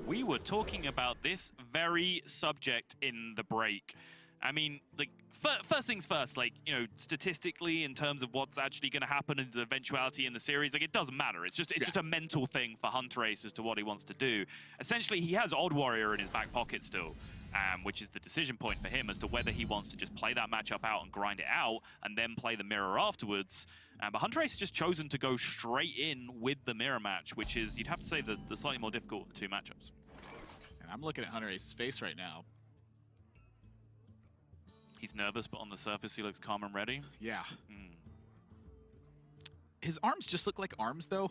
We were talking about this very subject in the break. I mean, like, first things first, like, you know, statistically, in terms of what's actually going to happen in the eventuality in the series, like, it doesn't matter. It's just a mental thing for Hunterace as to what he wants to do. Essentially, he has Odd Warrior in his back pocket still, which is the decision point for him as to whether he wants to just play that matchup out and grind it out and then play the mirror afterwards. But Hunterace has just chosen to go straight in with the mirror match, which is, you'd have to say, the slightly more difficult of the two matchups. And I'm looking at Hunterace's face right now. He's nervous, but on the surface, he looks calm and ready. Yeah. His arms just look like arms, though.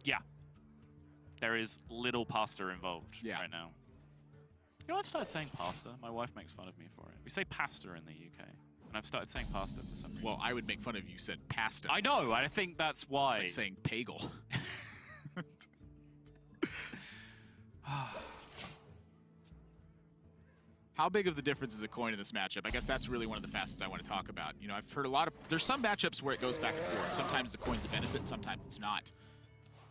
Yeah. There is little pasta involved right now. You know, I've started saying pasta. My wife makes fun of me for it. We say pasta in the UK, and I've started saying pasta for some reason. Well, I would make fun of you said pasta. I know. I think that's why. It's like saying pagel. How big of the difference is a coin in this matchup? I guess that's really one of the facets I want to talk about. You know, I've heard a lot of... There's some matchups where it goes back and forth. Sometimes the coin's a benefit, sometimes it's not.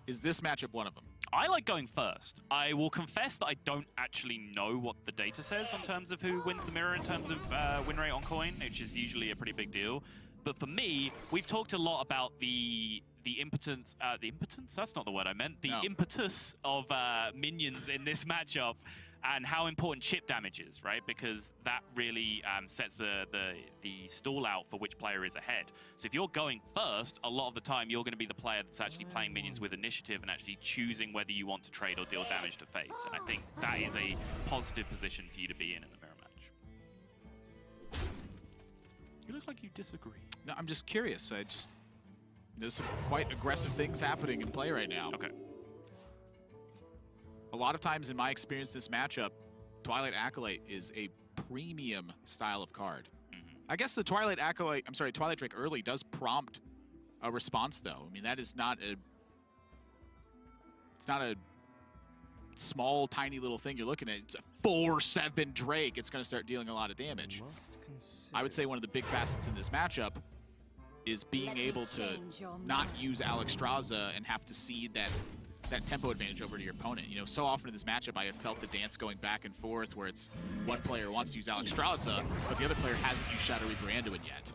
Is this matchup one of them? I like going first. I will confess that I don't actually know what the data says in terms of who wins the mirror in terms of win rate on coin, which is usually a pretty big deal. But for me, we've talked a lot about the impotence... the impotence? That's not the word I meant. The impetus of minions in this matchup. And how important chip damage is, right? Because that really sets the stall out for which player is ahead. So if you're going first, a lot of the time you're going to be the player that's actually playing minions with initiative and actually choosing whether you want to trade or deal damage to face. And I think that is a positive position for you to be in the mirror match. You look like you disagree. No, I'm just curious. There's some quite aggressive things happening in play right now. Okay. A lot of times in my experience, this matchup, Twilight Acolyte is a premium style of card. I guess the Twilight Drake early does prompt a response, though. I mean, that is not a... It's not a small, tiny little thing you're looking at. It's a 4/7 Drake. It's going to start dealing a lot of damage. I would say one of the big facets in this matchup is being able to not use Alexstrasza and have to cede that tempo advantage over to your opponent. You know, so often in this matchup, I have felt the dance going back and forth where it's one player wants to use Alexstrasza, but the other player hasn't used Shadow Reaper Anduin yet.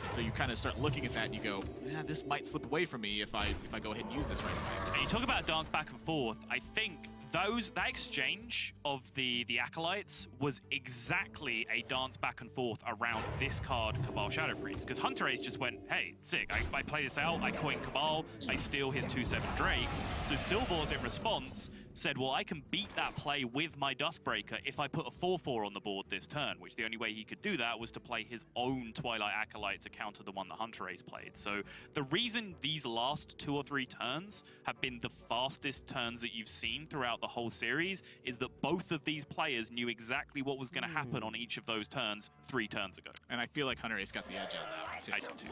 And so you kind of start looking at that and you go, yeah, this might slip away from me if I go ahead and use this right away. And you talk about dance back and forth. I think that exchange of the Acolytes was exactly a dance back and forth around this card, Cabal Shadow Priest. Because Hunterace just went, hey, sick, I play this out, I coin Cabal, I steal his 2/7 Drake. So Silvors, in response, said, well, I can beat that play with my Dustbreaker if I put a 4/4 on the board this turn, which the only way he could do that was to play his own Twilight Acolyte to counter the one that Hunterace played. So the reason these last 2 or 3 turns have been the fastest turns that you've seen throughout the whole series is that both of these players knew exactly what was going to happen on each of those turns 3 turns ago. And I feel like Hunterace got the edge on that one, too. I do, too.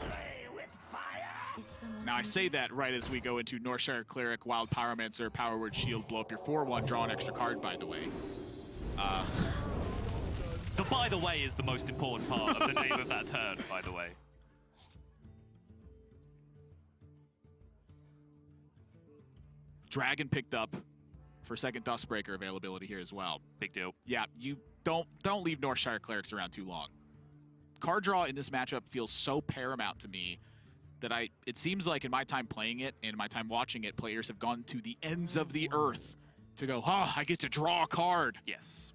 Now, I say that right as we go into Northshire Cleric, Wild Pyromancer, Power Word Shield, blow up your 4/1, draw an extra card, by the way. The by the way is the most important part of the name of that turn, by the way. Dragon picked up for second Dustbreaker availability here as well. Big deal. Yeah, you don't leave Northshire Clerics around too long. Card draw in this matchup feels so paramount to me that it seems like in my time playing it and my time watching it, players have gone to the ends of the earth to go, I get to draw a card. Yes.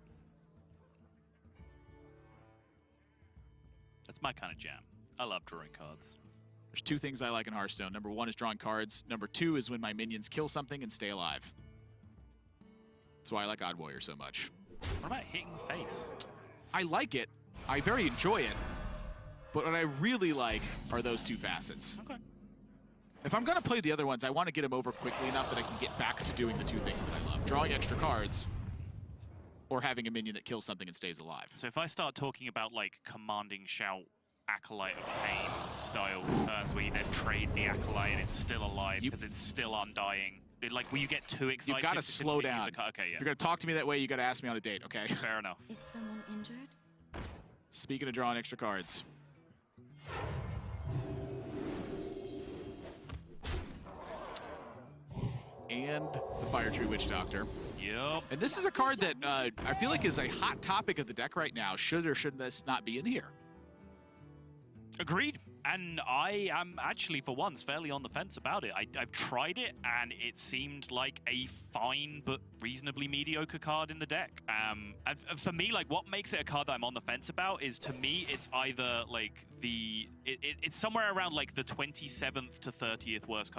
That's my kind of jam. I love drawing cards. There's 2 things I like in Hearthstone. Number 1 is drawing cards. Number 2 is when my minions kill something and stay alive. That's why I like Odd Warrior so much. What about hitting the face? I like it. I very enjoy it. But what I really like are those 2 facets. Okay. If I'm going to play the other ones, I want to get them over quickly enough that I can get back to doing the 2 things that I love. Drawing extra cards or having a minion that kills something and stays alive. So if I start talking about, like, commanding shout Acolyte of Pain style turns where you then trade the Acolyte and it's still alive because it's still undying. Like, will you get too excited? You've got to slow down. Okay, yeah. If you're going to talk to me that way, you got to ask me on a date, okay? Fair enough. Is someone injured? Speaking of drawing extra cards. And the Fire Tree Witch Doctor. Yep. And this is a card that I feel like is a hot topic of the deck right now. Should or should this not be in here? Agreed. And I am actually, for once, fairly on the fence about it. I've tried it, and it seemed like a fine but reasonably mediocre card in the deck. And for me, like, what makes it a card that I'm on the fence about is, to me, it's either like it's somewhere around like the 27th to 30th worst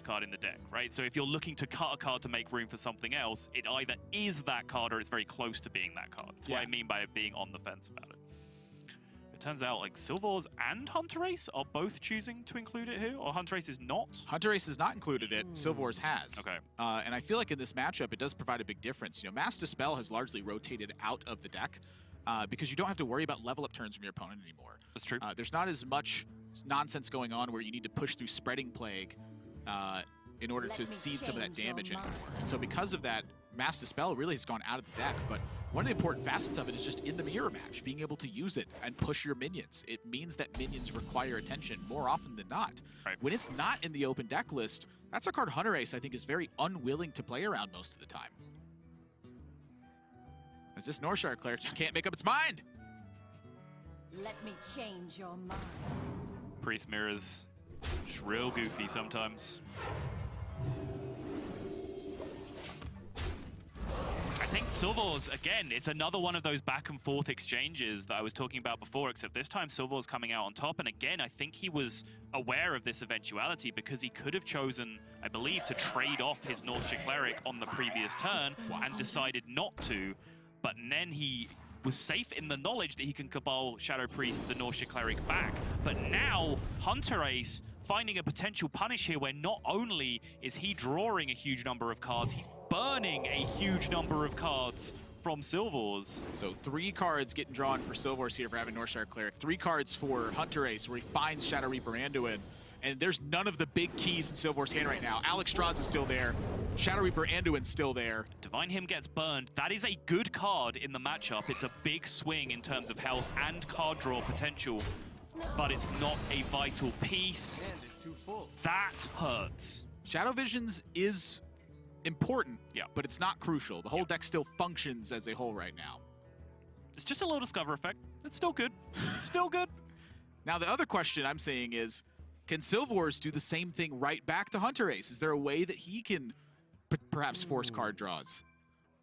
card in the deck, right? So if you're looking to cut a card to make room for something else, it either is that card or it's very close to being that card. That's what I mean by being on the fence about it. Turns out like Silvors and Hunterace are both choosing to include it here, or Hunterace is not? Hunterace has not included it. Silvors has. Okay. And I feel like in this matchup, it does provide a big difference. You know, Mass Dispel has largely rotated out of the deck because you don't have to worry about level up turns from your opponent anymore. That's true. There's not as much nonsense going on where you need to push through Spreading Plague in order to seed some of that damage anymore. And so because of that, Mass Dispel really has gone out of the deck, but one of the important facets of it is just in the mirror match, being able to use it and push your minions. It means that minions require attention more often than not. Right. When it's not in the open deck list, that's a card Hunterace I think is very unwilling to play around most of the time. As this Northshire Cleric just can't make up its mind. Let me change your mind. Priest mirrors, just real goofy sometimes. I think Silvors, again, it's another one of those back and forth exchanges that I was talking about before, except this time Silvors coming out on top. And again, I think he was aware of this eventuality because he could have chosen, I believe, to trade off his Northshire Cleric on the previous turn and decided not to. But then he was safe in the knowledge that he can Cabal Shadow Priest the Northshire Cleric back. But now, Hunterace finding a potential punish here where not only is he drawing a huge number of cards, he's burning a huge number of cards from Silvors. So 3 cards getting drawn for Silvors here for having Northshire Cleric. 3 cards for Hunterace where he finds Shadow Reaper Anduin. And there's none of the big keys in Silvors' hand right now. Alexstrasza is still there. Shadow Reaper Anduin's still there. Divine Hymn gets burned. That is a good card in the matchup. It's a big swing in terms of health and card draw potential, but it's not a vital piece. That hurts. Shadow Visions is important, yeah, but it's not crucial. The whole deck still functions as a whole right now. It's just a little Discover effect. It's still good. It's still good. Now, the other question I'm saying is, can Silvors do the same thing right back to Hunterace? Is there a way that he can perhaps force card draws?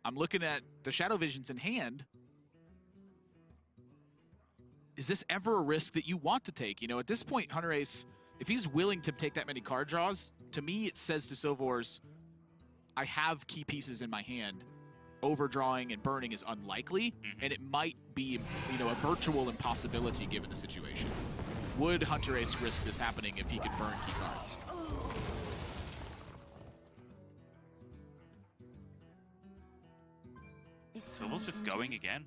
I'm looking at the Shadow Visions in hand. Is this ever a risk that you want to take? You know, at this point, Hunterace, if he's willing to take that many card draws, to me it says to Silvors, I have key pieces in my hand. Overdrawing and burning is unlikely, and it might be, you know, a virtual impossibility given the situation. Would Hunterace risk this happening if he could burn key cards? Silvors just going again.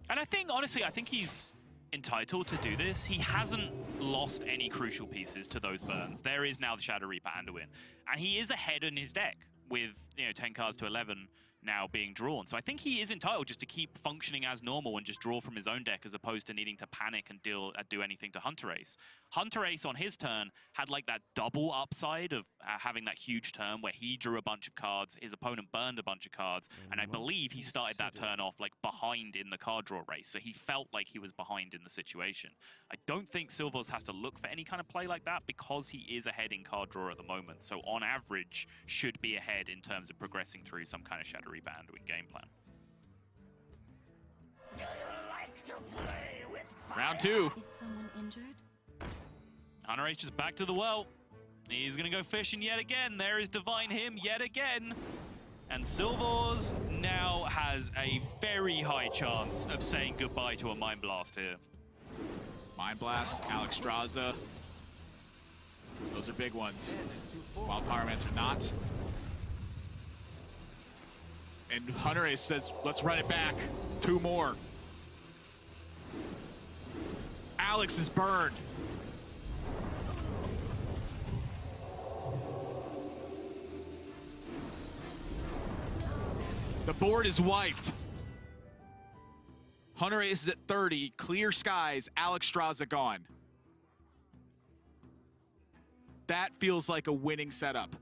And I think, honestly, I think he's entitled to do this. He hasn't lost any crucial pieces to those burns. There is now the Shadow Reaper Anduin, and he is ahead in his deck with, you know, 10 cards to 11 now being drawn. So I think he is entitled just to keep functioning as normal and just draw from his own deck as opposed to needing to panic and do anything to Hunterace. Hunterace on his turn had like that double upside of having that huge turn where he drew a bunch of cards, his opponent burned a bunch of cards, and I believe he started that turn off like behind in the card draw race, so he felt like he was behind in the situation. I don't think Silvors has to look for any kind of play like that because he is ahead in card draw at the moment, so on average should be ahead in terms of progressing through some kind of Shadow Reaper Anduin game plan. Round 2. Is someone injured? Hunterace just back to the well. He's going to go fishing yet again. There is Divine Hymn yet again. And Silvors now has a very high chance of saying goodbye to a Mind Blast here. Mind Blast, Alexstrasza. Those are big ones. Wild Pyromancer not. And Hunterace says, let's run it back. 2 more. Alex is burned. The board is wiped. Hunterace is at 30, clear skies, Alexstrasza gone. That feels like a winning setup.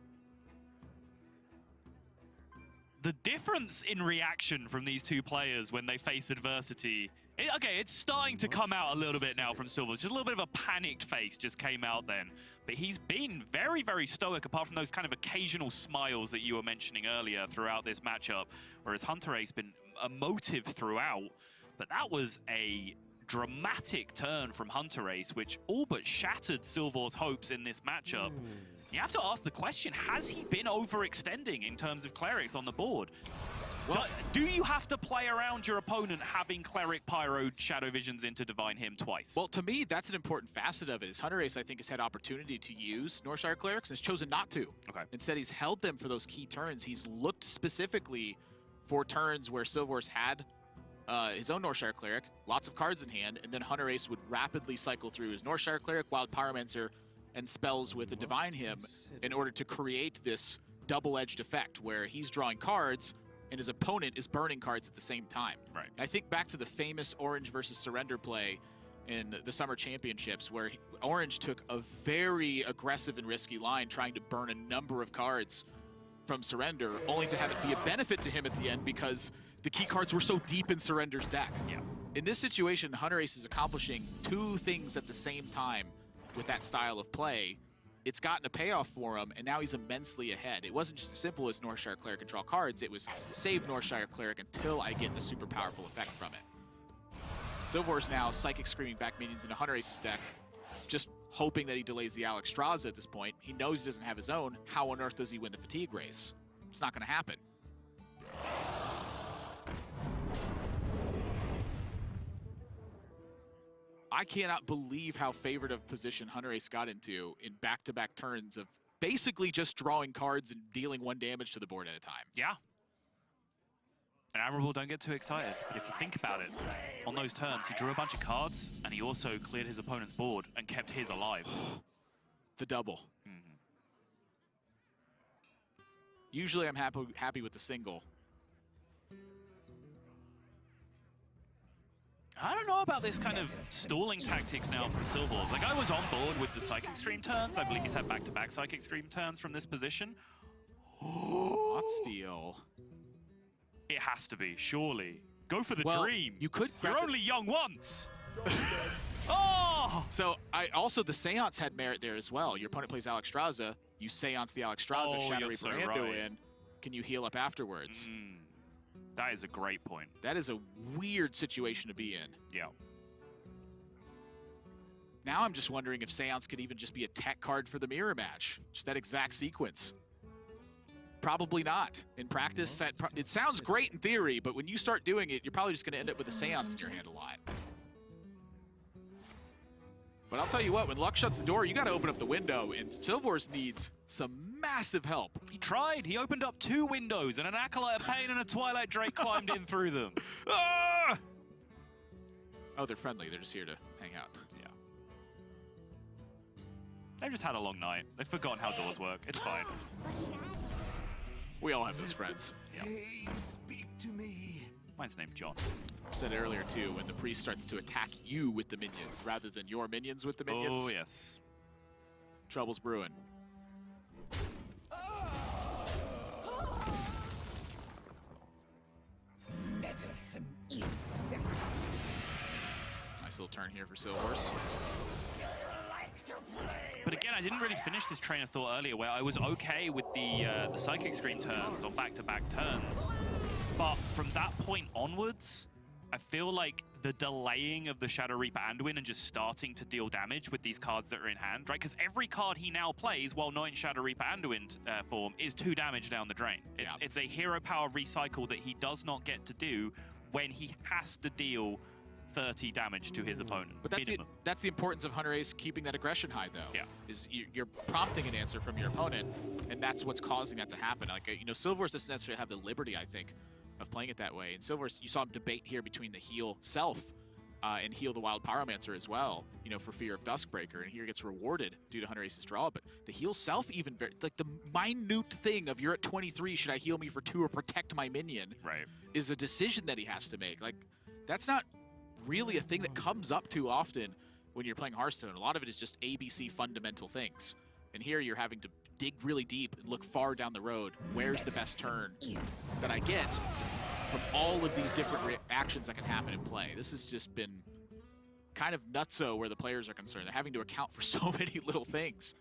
the difference in reaction from these two players when they face adversity, okay, it's starting to come out a little bit now from Silvors. Just a little bit of a panicked face just came out then. But he's been very, very stoic, apart from those kind of occasional smiles that you were mentioning earlier throughout this matchup, whereas Hunterace's been emotive throughout. But that was a dramatic turn from Hunterace, which all but shattered Silvors' hopes in this matchup. You have to ask the question, has he been overextending in terms of clerics on the board? Well, do you have to play around your opponent having Cleric, Pyro, Shadow Visions into Divine Hymn twice? Well, to me, that's an important facet of it. Is Hunterace, I think, has had opportunity to use Northshire Clerics and has chosen not to. Okay. Instead, he's held them for those key turns. He's looked specifically for turns where Silvors had his own Northshire Cleric, lots of cards in hand, and then Hunterace would rapidly cycle through his Northshire Cleric, Wild Pyromancer, and spells with a Divine Hymn in order to create this double-edged effect where he's drawing cards and his opponent is burning cards at the same time. Right. I think back to the famous Orange versus Surrender play in the Summer Championships where Orange took a very aggressive and risky line trying to burn a number of cards from Surrender, only to have it be a benefit to him at the end because the key cards were so deep in Surrender's deck. Yeah. In this situation, Hunterace is accomplishing two things at the same time with that style of play. It's gotten a payoff for him, and now he's immensely ahead. It wasn't just as simple as Northshire Cleric and draw cards. It was save Northshire Cleric until I get the super powerful effect from it. Silvors now Psychic Screaming back minions into Hunterace's deck, just hoping that he delays the Alexstrasza at this point. He knows he doesn't have his own. How on earth does he win the Fatigue race? It's not going to happen. I cannot believe how favored of position Hunterace got into in back-to-back turns of basically just drawing cards and dealing 1 damage to the board at a time. Yeah. And Admirable, don't get too excited. But if you think about it, on those turns, he drew a bunch of cards, and he also cleared his opponent's board and kept his alive. The double. Usually I'm happy with the single. I don't know about this kind of stalling tactics now from Silvors. Like, I was on board with the Psychic Stream turns. I believe he's had back-to-back Psychic Stream turns from this position. Not steal. It has to be, surely. Go for the Well, dream. you could You're only young once. Oh! So also the Seance had merit there as well. Your opponent plays Alexstrasza. You Seance the Alexstrasza, Shadow you're Reaper so Ando right. in. Can you heal up afterwards? That is a great point. That is a weird situation to be in. Yeah. Now I'm just wondering if Seance could even just be a tech card for the mirror match. Just that exact sequence. Probably not. In practice, it sounds great in theory, but when you start doing it, you're probably just going to end up with a Seance in your hand a lot. But I'll tell you what, when luck shuts the door, you got to open up the window, and Silvors needs some massive help. He tried. He opened up 2 windows, and an Acolyte of Pain and a Twilight Drake climbed in through them. Ah! Oh, they're friendly. They're just here to hang out. Yeah. They've just had a long night. They've forgotten how doors work. It's fine. We all have those friends. Yeah. Hey, speak to me. Mine's named John. I said it earlier, too, when the priest starts to attack you with the minions rather than your minions with the minions. Oh, yes. Trouble's brewing. Medicine insects. Nice little turn here for Silvors. But again, I didn't really finish this train of thought earlier where I was okay with the Psychic Screen turns or back-to-back turns. But from that point onwards, I feel like the delaying of the Shadow Reaper Anduin and just starting to deal damage with these cards that are in hand, right? Because every card he now plays while not in Shadow Reaper Anduin form is 2 damage down the drain. It's a hero power recycle that he does not get to do when he has to deal 30 damage to his opponent. But that's the importance of Hunterace keeping that aggression high, though. Yeah. Is you're prompting an answer from your opponent, and that's what's causing that to happen. Like, you know, Silvors doesn't necessarily have the liberty, I think, of playing it that way. And Silvors, you saw him debate here between the heal self and heal the Wild Pyromancer as well, you know, for fear of Duskbreaker, and here gets rewarded due to Hunterace's draw. But the heal self, even like the minute thing of you're at 23, should I heal me for 2 or protect my minion? Right. Is a decision that he has to make. Like, that's not really a thing that comes up too often when you're playing Hearthstone. A lot of it is just ABC fundamental things. And here you're having to dig really deep and look far down the road. Where's the best turn that I get from all of these different reactions that can happen in play? This has just been kind of nutso where the players are concerned. They're having to account for so many little things.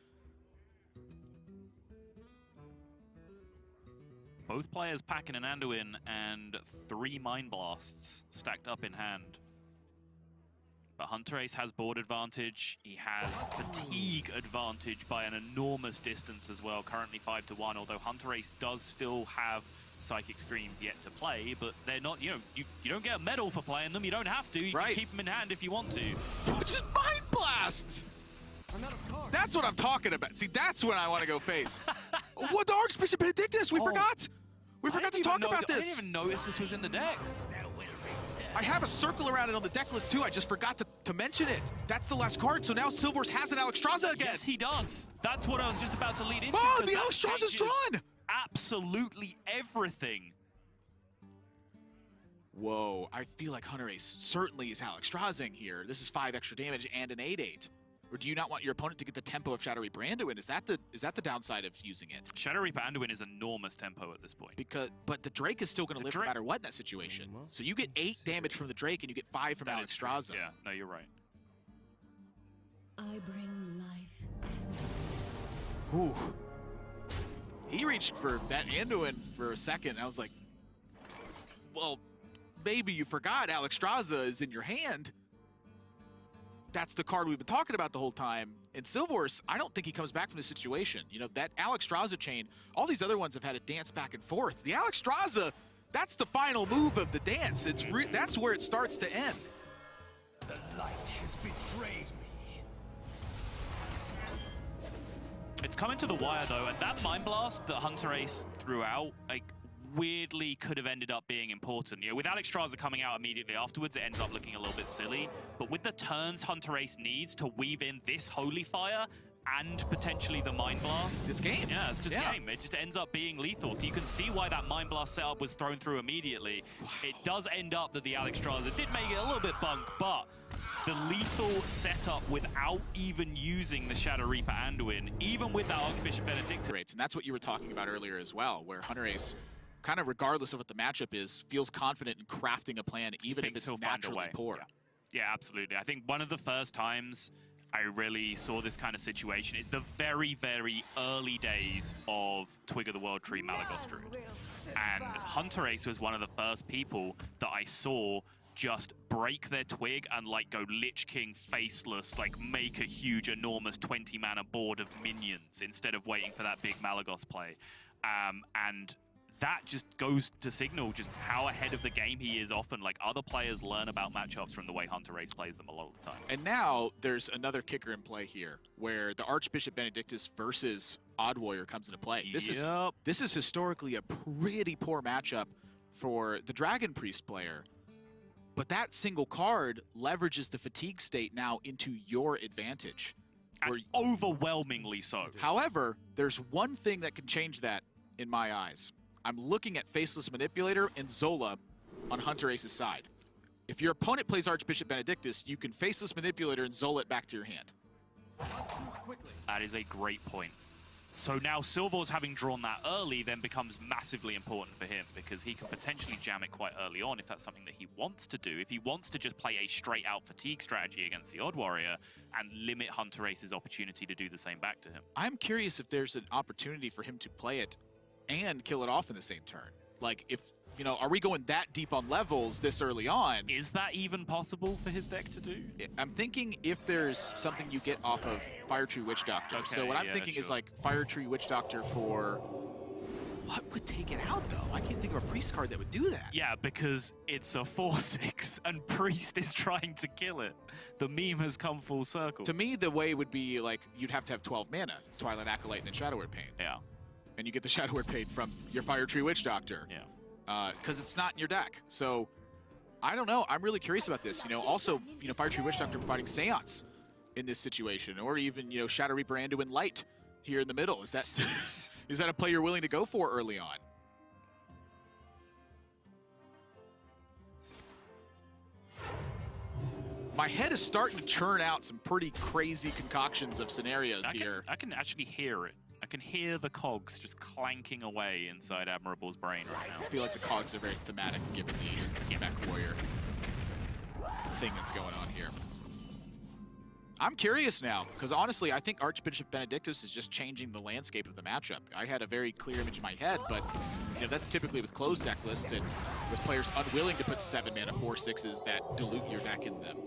Both players packing an Anduin and 3 Mind Blasts stacked up in hand. But Hunterace has board advantage. He has fatigue advantage by an enormous distance as well, currently 5-1, although Hunterace does still have Psychic Screams yet to play, but they're not, you know, you don't get a medal for playing them. You don't have to. You can keep them in hand if you want to. Just Mind Blast! That's what I'm talking about. See, that's when I want to go face. What the Archbishop Benedictus? We forgot. We forgot to talk about this. I didn't even notice this was in the deck. I have a circle around it on the deck list too. I just forgot to mention it. That's the last card. So now Silvors has an Alexstrasza again. Yes, he does. That's what I was just about to lead into. Oh, the Alexstrasza's drawn. Absolutely everything. Whoa, I feel like Hunterace certainly is Alexstraszaing here. This is 5 extra damage and an 8/8. Or do you not want your opponent to get the tempo of Shadow Reaper Anduin? Is that the downside of using it? Shadow Reaper Anduin is enormous tempo at this point. But the Drake is still going to live no matter what in that situation. So you get 8 damage from the Drake and you get 5 from Alexstrasza. Yeah, no, you're right. I bring life. Ooh. He reached for that Anduin for a second. I was like, well, maybe you forgot Alexstrasza is in your hand. That's the card we've been talking about the whole time. And Silvors, I don't think he comes back from this situation. You know, that Alexstrasza chain, all these other ones have had to dance back and forth. The Alexstrasza, that's the final move of the dance. That's where it starts to end. The light has betrayed me. It's coming to the wire though, and that Mind Blast that Hunterace threw out, like, weirdly could have ended up being important. You know, with Alexstrasza coming out immediately afterwards, it ends up looking a little bit silly. But with the turns Hunterace needs to weave in this Holy Fire and potentially the Mind Blast, it's game. Yeah, it's just game. It just ends up being lethal. So you can see why that Mind Blast setup was thrown through immediately. Wow. It does end up that the Alexstrasza did make it a little bit bunk, but the lethal setup without even using the Shadow Reaper Anduin, even with that Archbishop Benedictus. And that's what you were talking about earlier as well, where Hunterace, kind of regardless of what the matchup is, feels confident in crafting a plan, even if it's naturally poor. Yeah, absolutely. I think one of the first times I really saw this kind of situation is the very, very early days of Twig of the World Tree Malagos Druid. And Hunterace was one of the first people that I saw just break their Twig and like go Lich King faceless, like make a huge, enormous 20-mana board of minions instead of waiting for that big Malagos play. And that just goes to signal just how ahead of the game he is often. Like, other players learn about matchups from the way Hunterace plays them a lot of the time. And now there's another kicker in play here, where the Archbishop Benedictus versus Odd Warrior comes into play. This is historically a pretty poor matchup for the Dragon Priest player. But that single card leverages the fatigue state now into your advantage. And overwhelmingly so. However, there's one thing that can change that in my eyes. I'm looking at Faceless Manipulator and Zola on Hunterace's side. If your opponent plays Archbishop Benedictus, you can Faceless Manipulator and Zola it back to your hand. That is a great point. So now Silvors, having drawn that early, then becomes massively important for him, because he can potentially jam it quite early on if that's something that he wants to do. If he wants to just play a straight-out fatigue strategy against the Odd Warrior and limit Hunterace's opportunity to do the same back to him. I'm curious if there's an opportunity for him to play it and kill it off in the same turn. Like, if, you know, are we going that deep on levels this early on? Is that even possible for his deck to do? I'm thinking if there's something you get off of Fire Tree Witch Doctor. Okay, so what I'm thinking is like Fire Tree Witch Doctor for... What would take it out, though? I can't think of a Priest card that would do that. Yeah, because it's a 4/6 and Priest is trying to kill it. The meme has come full circle. To me, the way would be like, you'd have to have 12 mana. It's Twilight Acolyte and then Shadow Word Pain. Yeah. And you get the Shadow Word Pain from your Fire Tree Witch Doctor. Yeah. Because it's not in your deck. So, I don't know. I'm really curious about this. You know, also, you know, Fire Tree Witch Doctor providing Seance in this situation, or even, you know, Shadow Reaper Anduin Light here in the middle. Is that is that a play you're willing to go for early on? My head is starting to churn out some pretty crazy concoctions of scenarios here. I can actually hear it. I can hear the cogs just clanking away inside Admirable's brain right now. I feel like the cogs are very thematic given the Mech Warrior thing that's going on here. I'm curious now, because honestly, I think Archbishop Benedictus is just changing the landscape of the matchup. I had a very clear image in my head, but that's typically with closed deck lists and with players unwilling to put 7 mana 4/6s that dilute your deck in them.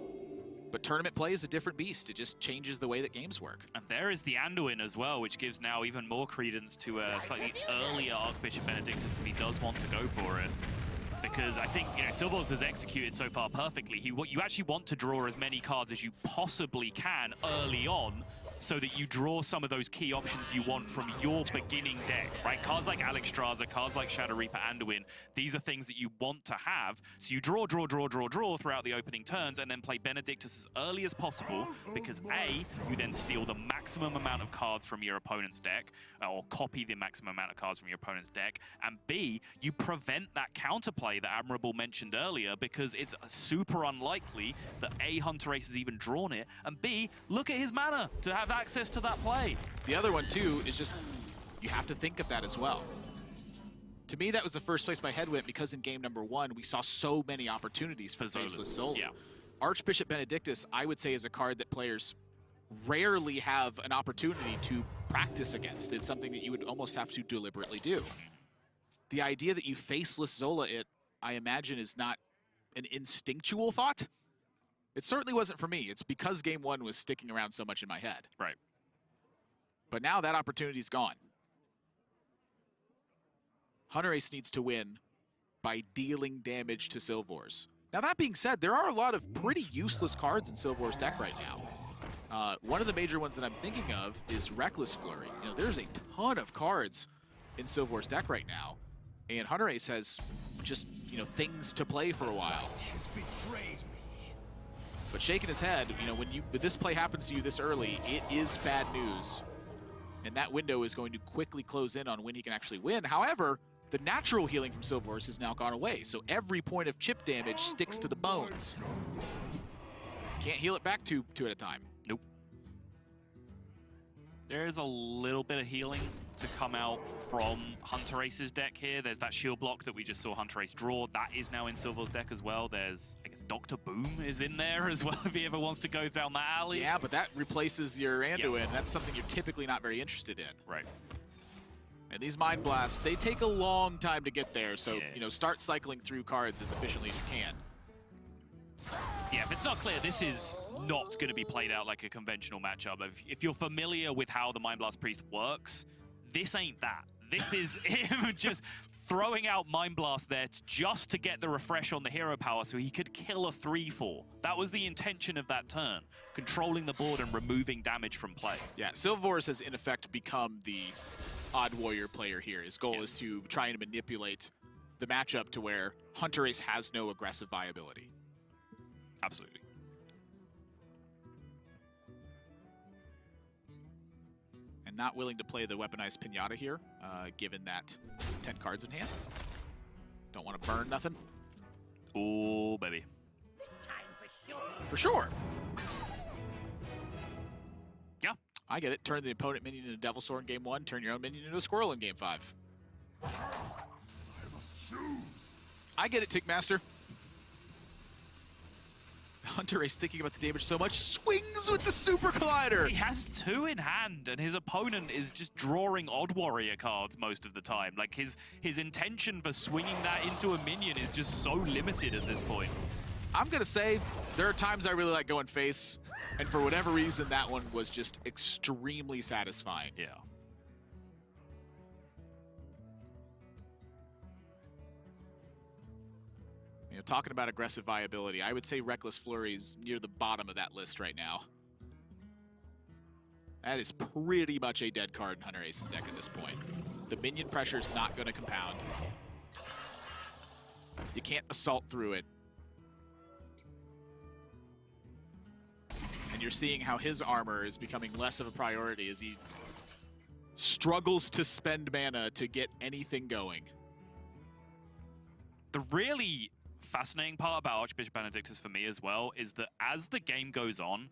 But tournament play is a different beast. It just changes the way that games work. And there is the Anduin as well, which gives now even more credence to a slightly earlier Archbishop Benedictus if he does want to go for it. Because I think, Silvors has executed so far perfectly. You actually want to draw as many cards as you possibly can early on, so that you draw some of those key options you want from your beginning deck, right? Cards like Alexstrasza, cards like Shadow Reaper, Anduin, these are things that you want to have. So you draw throughout the opening turns and then play Benedictus as early as possible because A, you then steal the maximum amount of cards from your opponent's deck, or copy the maximum amount of cards from your opponent's deck, and B, you prevent that counterplay that Admirable mentioned earlier because it's super unlikely that A, Hunterace has even drawn it, and B, look at his mana to have access to that play. The other one, too, is just you have to think of that as well. To me, that was the first place my head went because in game number 1, we saw so many opportunities for Faceless Zola. Yeah. Archbishop Benedictus, I would say, is a card that players rarely have an opportunity to practice against. It's something that you would almost have to deliberately do. The idea that you Faceless Zola it, I imagine, is not an instinctual thought. It certainly wasn't for me. It's because game 1 was sticking around so much in my head. Right. But now that opportunity's gone. Hunterace needs to win by dealing damage to Silvors. Now that being said, there are a lot of pretty useless cards in Silvors' deck right now. One of the major ones that I'm thinking of is Reckless Flurry. There's a ton of cards in Silvors' deck right now, and Hunterace has just, things to play for a while. But shaking his head, when this play happens to you this early, it is bad news. And that window is going to quickly close in on when he can actually win. However, the natural healing from Silvors has now gone away, so every point of chip damage sticks to the bones. Can't heal it back two at a time. Nope. There is a little bit of healing to come out from Hunterace's deck here. There's that shield block that we just saw Hunterace draw. That is now in Silvors' deck as well. There's, I guess, Dr. Boom is in there as well if he ever wants to go down that alley. Yeah, but that replaces your Anduin. Yeah. That's something you're typically not very interested in. Right. And these Mind Blasts, they take a long time to get there, so, start cycling through cards as efficiently as you can. Yeah, if it's not clear, this is not going to be played out like a conventional matchup. If you're familiar with how the Mind Blast Priest works, this ain't that. This is him just throwing out Mind Blast there just to get the refresh on the hero power so he could kill a 3/4. That was the intention of that turn, controlling the board and removing damage from play. Yeah, Silvors has in effect become the odd warrior player here. His goal is to try and manipulate the matchup to where Hunterace has no aggressive viability. Absolutely. And not willing to play the weaponized Pinata here, given that 10 cards in hand. Don't want to burn nothing. Oh, baby. This time for sure. For sure. Yeah. I get it. Turn the opponent minion into Devil Sword in game 1. Turn your own minion into a squirrel in game 5. I get it, Tickmaster. Hunterace thinking about the damage so much, swings with the Super Collider! He has 2 in hand, and his opponent is just drawing Odd Warrior cards most of the time. Like, his intention for swinging that into a minion is just so limited at this point. I'm gonna say, there are times I really like going face, and for whatever reason, that one was just extremely satisfying. Yeah. Talking about aggressive viability, I would say Reckless Flurry is near the bottom of that list right now. That is pretty much a dead card in Hunterace's deck at this point. The minion pressure is not going to compound. You can't assault through it. And you're seeing how his armor is becoming less of a priority as he struggles to spend mana to get anything going. The really fascinating part about Archbishop Benedictus for me as well is that as the game goes on,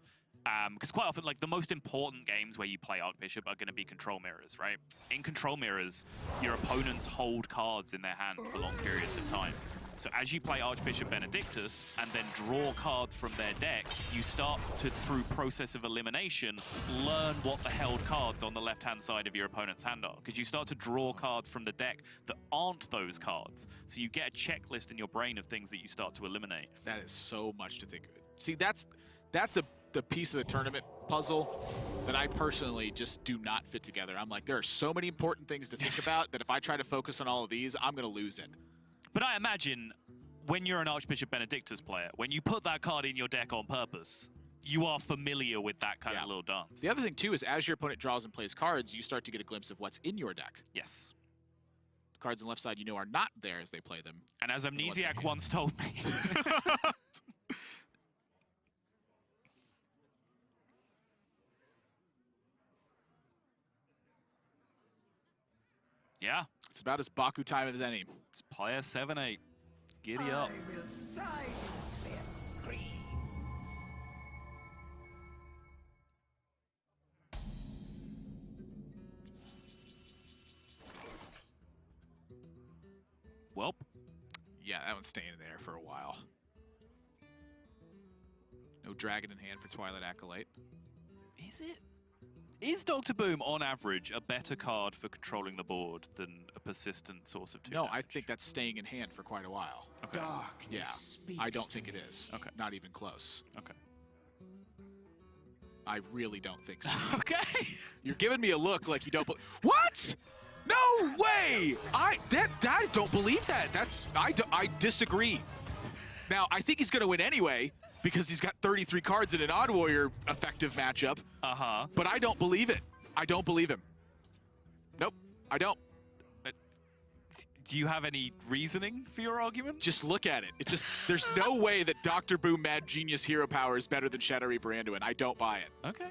Because quite often, like, the most important games where you play Archbishop are going to be control mirrors, right? In control mirrors, your opponents hold cards in their hand for long periods of time. So as you play Archbishop Benedictus and then draw cards from their deck, you start to, through process of elimination, learn what the held cards on the left-hand side of your opponent's hand are. Because you start to draw cards from the deck that aren't those cards. So you get a checklist in your brain of things that you start to eliminate. That is so much to think of. See, that's the piece of the tournament puzzle that I personally just do not fit together. I'm like, there are so many important things to think about that if I try to focus on all of these, I'm going to lose it. But I imagine when you're an Archbishop Benedictus player, when you put that card in your deck on purpose, you are familiar with that kind of little dance. The other thing, too, is as your opponent draws and plays cards, you start to get a glimpse of what's in your deck. Yes. The cards on the left side you know are not there as they play them. And as Amnesiac once told me... Yeah. It's about as Baku time as any. It's player 7-8. Giddy up. I will silence their screams. Welp. Yeah, that one's staying there for a while. No dragon in hand for Twilight Acolyte. Is it? Is Dr. Boom, on average, a better card for controlling the board than a persistent source of 2 No, damage? I think that's staying in hand for quite a while. Okay. Darkness Yeah, speaks I don't to think it me. is. Okay. Not even close. Okay. I really don't think so. Okay. You're giving me a look like you don't believe. What? No way! I don't believe that. I disagree. Now, I think he's going to win anyway because he's got 33 cards in an Odd Warrior effective matchup. Uh-huh. But I don't believe it. I don't believe him. Nope, I don't. Do you have any reasoning for your argument? Just look at it. It just, there's no way that Dr. Boom Mad Genius Hero Power is better than Shadow Reaper Anduin. I don't buy it. Okay.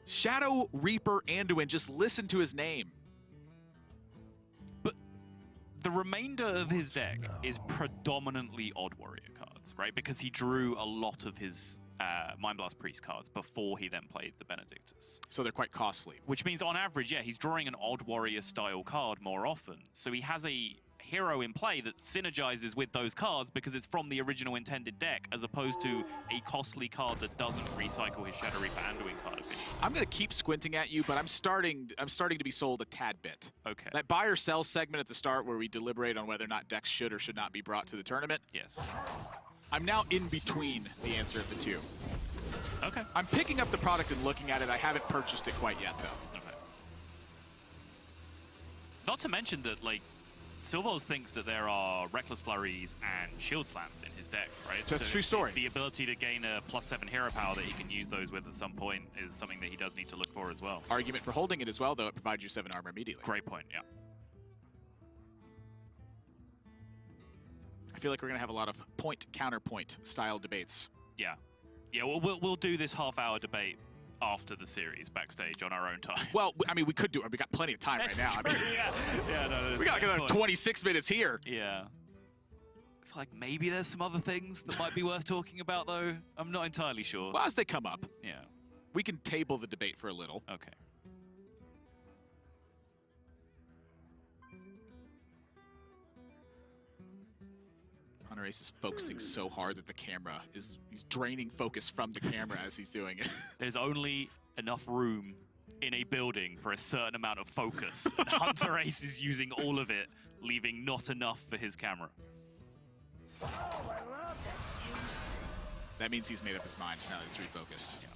Shadow Reaper Anduin, just listen to his name. But the remainder of his deck is predominantly Odd Warrior cards, right? Because he drew a lot of his Mind Blast Priest cards before he then played the Benedictus. So they're quite costly. Which means, on average, yeah, he's drawing an Odd Warrior style card more often. So he has a hero in play that synergizes with those cards because it's from the original intended deck, as opposed to a costly card that doesn't recycle his Shadow Reaper Anduin card efficiently. I'm going to keep squinting at you, but I'm starting to be sold a tad bit. Okay. That buy or sell segment at the start where we deliberate on whether or not decks should or should not be brought to the tournament. Yes. I'm now in between the answer of the two. Okay. I'm picking up the product and looking at it. I haven't purchased it quite yet, though. Okay. Not to mention that, like, Silvors thinks that there are Reckless Flurries and Shield Slams in his deck, right? So it's a true story. The ability to gain a +7 hero power that he can use those with at some point is something that he does need to look for as well. Argument for holding it as well, though. It provides you 7 armor immediately. Great point, yeah. I feel like we're going to have a lot of point-counterpoint style debates. Yeah. Yeah, we'll do this half-hour debate after the series backstage on our own time. Well, I mean, we could do it. We got plenty of time right now. I mean, yeah, no, we got like another 26 minutes here. Yeah. I feel like maybe there's some other things that might be worth talking about, though. I'm not entirely sure. Well, as they come up, Yeah. we can table the debate for a little. Okay. Hunterace is focusing so hard that the camera is, he's draining focus from the camera as he's doing it. There's only enough room in a building for a certain amount of focus. And Hunterace is using all of it, leaving not enough for his camera. That means he's made up his mind now that he's refocused.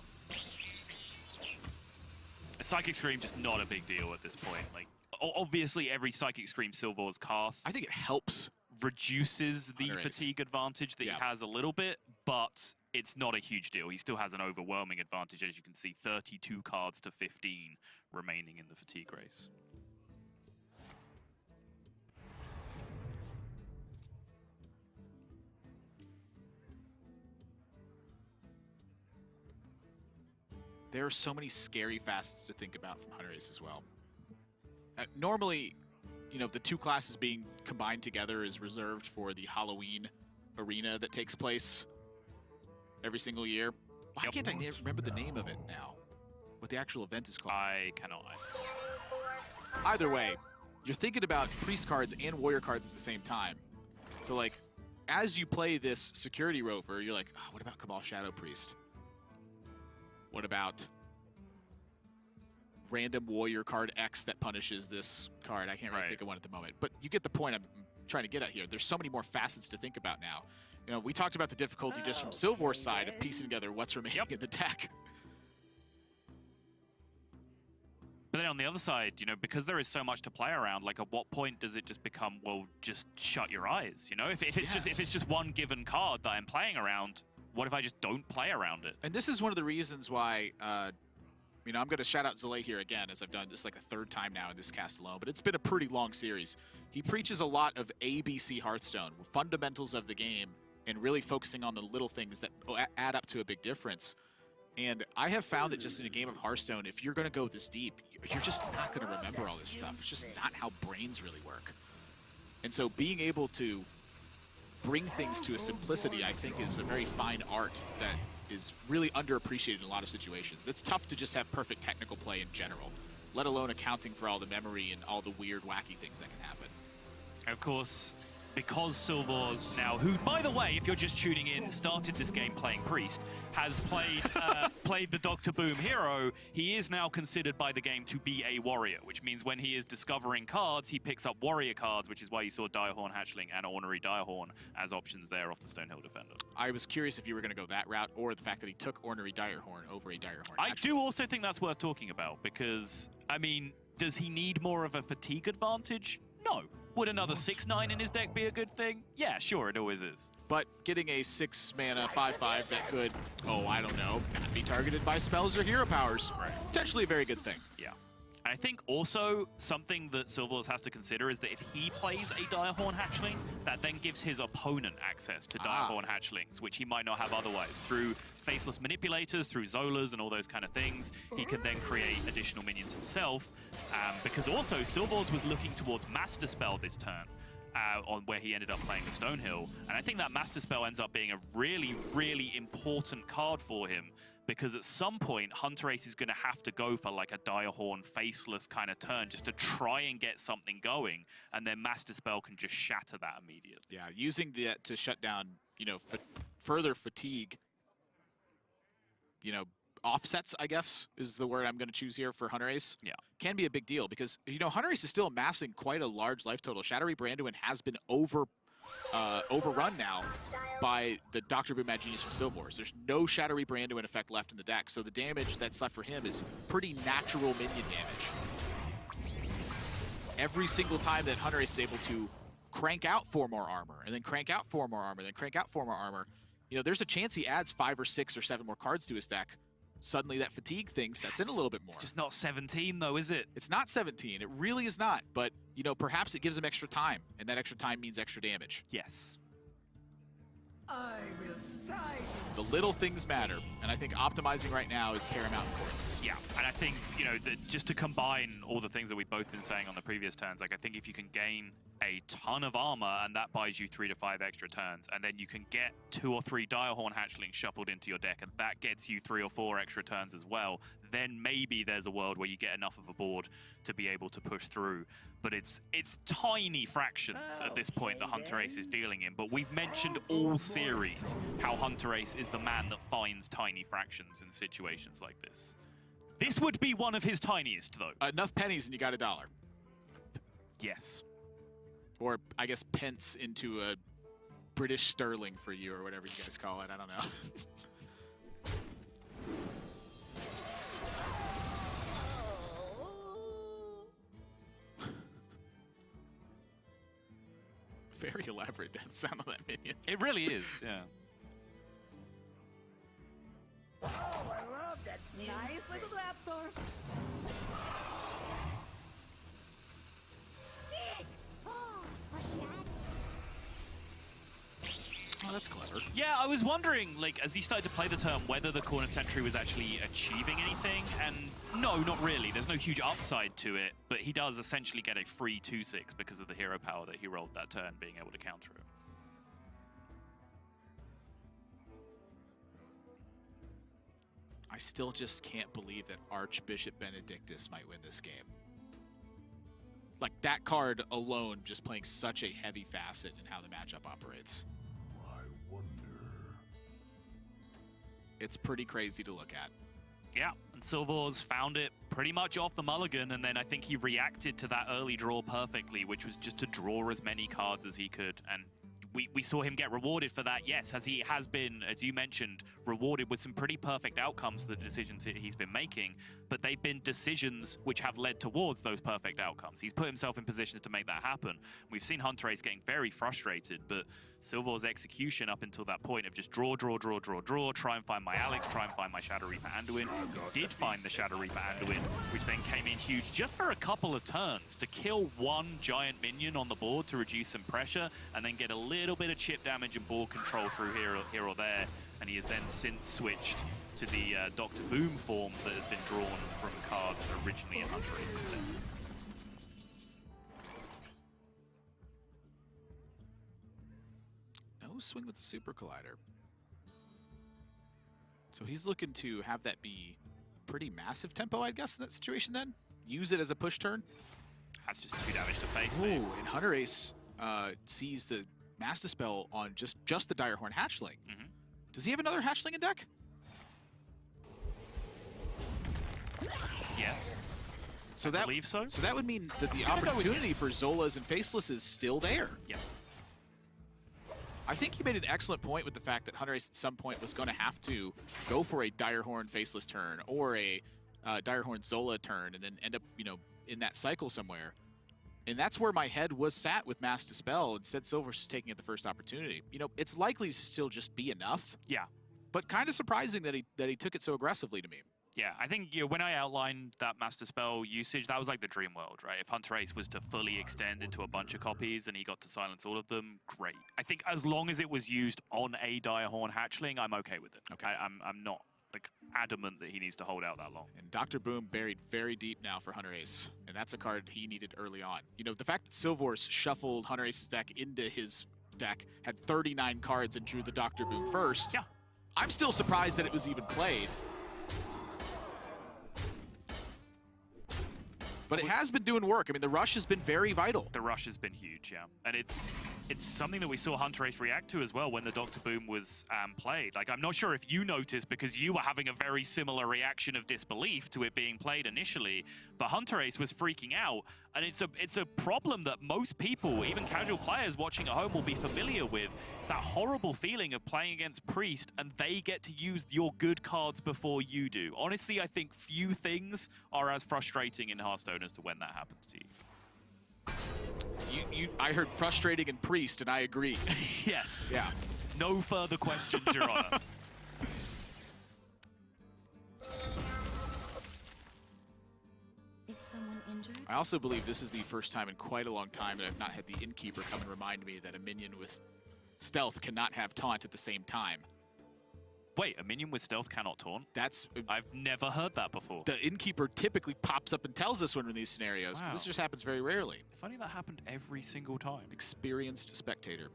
A Psychic Scream just not a big deal at this point. Like, obviously every Psychic Scream Silvors casts I think it helps. reduces the Hunterace. fatigue advantage that Yeah. he has a little bit, but it's not a huge deal. He still has an overwhelming advantage, as you can see, 32 cards to 15 remaining in the fatigue race. There are so many scary facets to think about from Hunterace as well. Normally, you know, the two classes being combined together is reserved for the Halloween arena that takes place every single year. Why can't I remember the name of it now? What the actual event is called? I cannot. Either way, you're thinking about priest cards and warrior cards at the same time. So like, as you play this security rover, you're like, oh, what about Cabal Shadow Priest? What about random warrior card X that punishes this card? I can't really think of one at the moment, but you get the point I'm trying to get at here. There's so many more facets to think about now. You know, we talked about the difficulty just from Silvors' side of piecing together what's remaining in the deck. But then on the other side, you know, because there is so much to play around, like at what point does it just become, well, just shut your eyes, you know? If it's just one given card that I'm playing around, what if I just don't play around it? And this is one of the reasons why, you know, I'm going to shout out Zalay here again, as I've done this like the third time now in this cast alone, but it's been a pretty long series. He preaches a lot of ABC Hearthstone, fundamentals of the game, and really focusing on the little things that add up to a big difference. And I have found that just in a game of Hearthstone, if you're going to go this deep, you're just not going to remember all this stuff. It's just not how brains really work. And so being able to bring things to a simplicity, I think, is a very fine art that is really underappreciated in a lot of situations. It's tough to just have perfect technical play in general, let alone accounting for all the memory and all the weird, wacky things that can happen. Of course, because Silvors now, who, by the way, if you're just tuning in, started this game playing Priest, has played the Dr. Boom hero, he is now considered by the game to be a warrior, which means when he is discovering cards, he picks up warrior cards, which is why you saw Direhorn Hatchling and Ornery Direhorn as options there off the Stonehill Defender. I was curious if you were going to go that route, or the fact that he took Ornery Direhorn over a Direhorn. I do also think that's worth talking about, because, I mean, does he need more of a fatigue advantage? No. Would another 6/9 in his deck be a good thing? Yeah, sure, it always is. But getting a 6-mana 5/5 that could, oh, I don't know, not be targeted by spells or hero powers, potentially a very good thing. Yeah. And I think also something that Silvors has to consider is that if he plays a Direhorn Hatchling, that then gives his opponent access to Direhorn Hatchlings, which he might not have otherwise. Through Faceless Manipulators, through Zolas and all those kind of things, he can then create additional minions himself. Because also, Silvors was looking towards Master Spell this turn, on where he ended up playing the Stonehill. And I think that Master Spell ends up being a really, really important card for him, because at some point, Hunterace is going to have to go for like a Direhorn Faceless kind of turn just to try and get something going, and then Master Spell can just shatter that immediately. Yeah, using that to shut down, you know, further fatigue, you know, offsets, I guess, is the word I'm going to choose here for Hunterace. Yeah. Can be a big deal because, you know, Hunterace is still amassing quite a large life total. Shadowy Branduin has been overrun now by the Dr. Boom Mad Genius from Silvors. There's no Shadowy Branduin effect left in the deck, so the damage that's left for him is pretty natural minion damage. Every single time that Hunterace is able to crank out 4 more armor, and then crank out 4 more armor, then crank out 4 more armor, you know, there's a chance he adds 5 or 6 or 7 more cards to his deck. Suddenly that fatigue thing sets in a little bit more. It's just not 17 though, is it? It's not 17. It really is not. But, you know, perhaps it gives him extra time, and that extra time means extra damage. Yes. I will side. The little things matter, and I think optimizing right now is paramount importance. Yeah, and I think, you know, just to combine all the things that we've both been saying on the previous turns, like I think if you can gain a ton of armor, and that buys you 3 to 5 extra turns, and then you can get 2 or 3 Direhorn Hatchlings shuffled into your deck, and that gets you 3 or 4 extra turns as well, then maybe there's a world where you get enough of a board to be able to push through. But it's tiny fractions at this point that Hunterace is dealing in. But we've mentioned all series how Hunterace is the man that finds tiny fractions in situations like this. This would be one of his tiniest, though. Enough pennies and you got $1. Yes. Or, I guess, pence into a British sterling for you, or whatever you guys call it. I don't know. Very elaborate death sound on that minion. It really is, yeah. Oh, I love that. Nice little raptors. Oh, that's clever. Yeah, I was wondering, like, as he started to play the turn, whether the Corner Sentry was actually achieving anything, and no, not really. There's no huge upside to it, but he does essentially get a free 2/6 because of the hero power that he rolled that turn, being able to counter it. I still just can't believe that Archbishop Benedictus might win this game. Like, that card alone just playing such a heavy facet in how the matchup operates. I wonder. It's pretty crazy to look at. Yeah, and Silvors found it pretty much off the mulligan, and then I think he reacted to that early draw perfectly, which was just to draw as many cards as he could. And we saw him get rewarded for that, yes, as he has been, as you mentioned, rewarded with some pretty perfect outcomes to the decisions that he's been making, but they've been decisions which have led towards those perfect outcomes. He's put himself in positions to make that happen. We've seen Hunterace getting very frustrated, but Silvors' execution up until that point of just draw, try and find my Alex, try and find my Shadow Reaper Anduin. Did find the Shadow Reaper Anduin, which then came in huge just for a couple of turns to kill one giant minion on the board to reduce some pressure, and then get a little bit of chip damage and board control through here or there. And he has then since switched to the Dr. Boom form that has been drawn from cards originally in Hunterace's deck. No swing with the Super Collider. So he's looking to have that be pretty massive tempo, I guess, in that situation then? Use it as a push turn? That's just 2 damage to face. Ooh, and Hunterace sees the Master Spell on just the Direhorn Hatchling. Mm-hmm. Does he have another Hatchling in deck? Yes. So I believe so. So that would mean that the opportunity for Zolas and Faceless is still there. Yeah. I think he made an excellent point with the fact that Hunterace at some point was going to have to go for a Direhorn Faceless turn or a Direhorn Zola turn and then end up, you know, in that cycle somewhere. And that's where my head was sat with Mass Dispel. Instead, Silvors is taking it the first opportunity. You know, it's likely to still just be enough. Yeah. But kind of surprising that he took it so aggressively to me. Yeah, I think when I outlined that Master Spell usage, that was like the dream world, right? If Hunterace was to fully extend into a bunch of copies and he got to silence all of them, great. I think as long as it was used on a Direhorn Hatchling, I'm okay with it. Okay. I'm not like adamant that he needs to hold out that long. And Dr. Boom buried very deep now for Hunterace, and that's a card he needed early on. You know, the fact that Silvors shuffled Hunterace's deck into his deck, had 39 cards and drew the Dr. Boom first. Yeah. I'm still surprised that it was even played. But it has been doing work. I mean, the rush has been very vital. The rush has been huge, yeah. And it's something that we saw Hunterace react to as well when the Dr. Boom was played. Like, I'm not sure if you noticed because you were having a very similar reaction of disbelief to it being played initially, but Hunterace was freaking out. And it's a problem that most people, even casual players watching at home, will be familiar with. It's that horrible feeling of playing against Priest and they get to use your good cards before you do. Honestly, I think few things are as frustrating in Hearthstone as to when that happens to you. I heard frustrating in Priest, and I agree. Yes. Yeah. No further questions, Your Honor. Is someone injured? I also believe this is the first time in quite a long time that I've not had the Innkeeper come and remind me that a minion with stealth cannot have taunt at the same time. Wait, a minion with stealth cannot taunt? That's... I've never heard that before. The Innkeeper typically pops up and tells us when we're in these scenarios. Wow. This just happens very rarely. If only that happened every single time. Experienced spectator.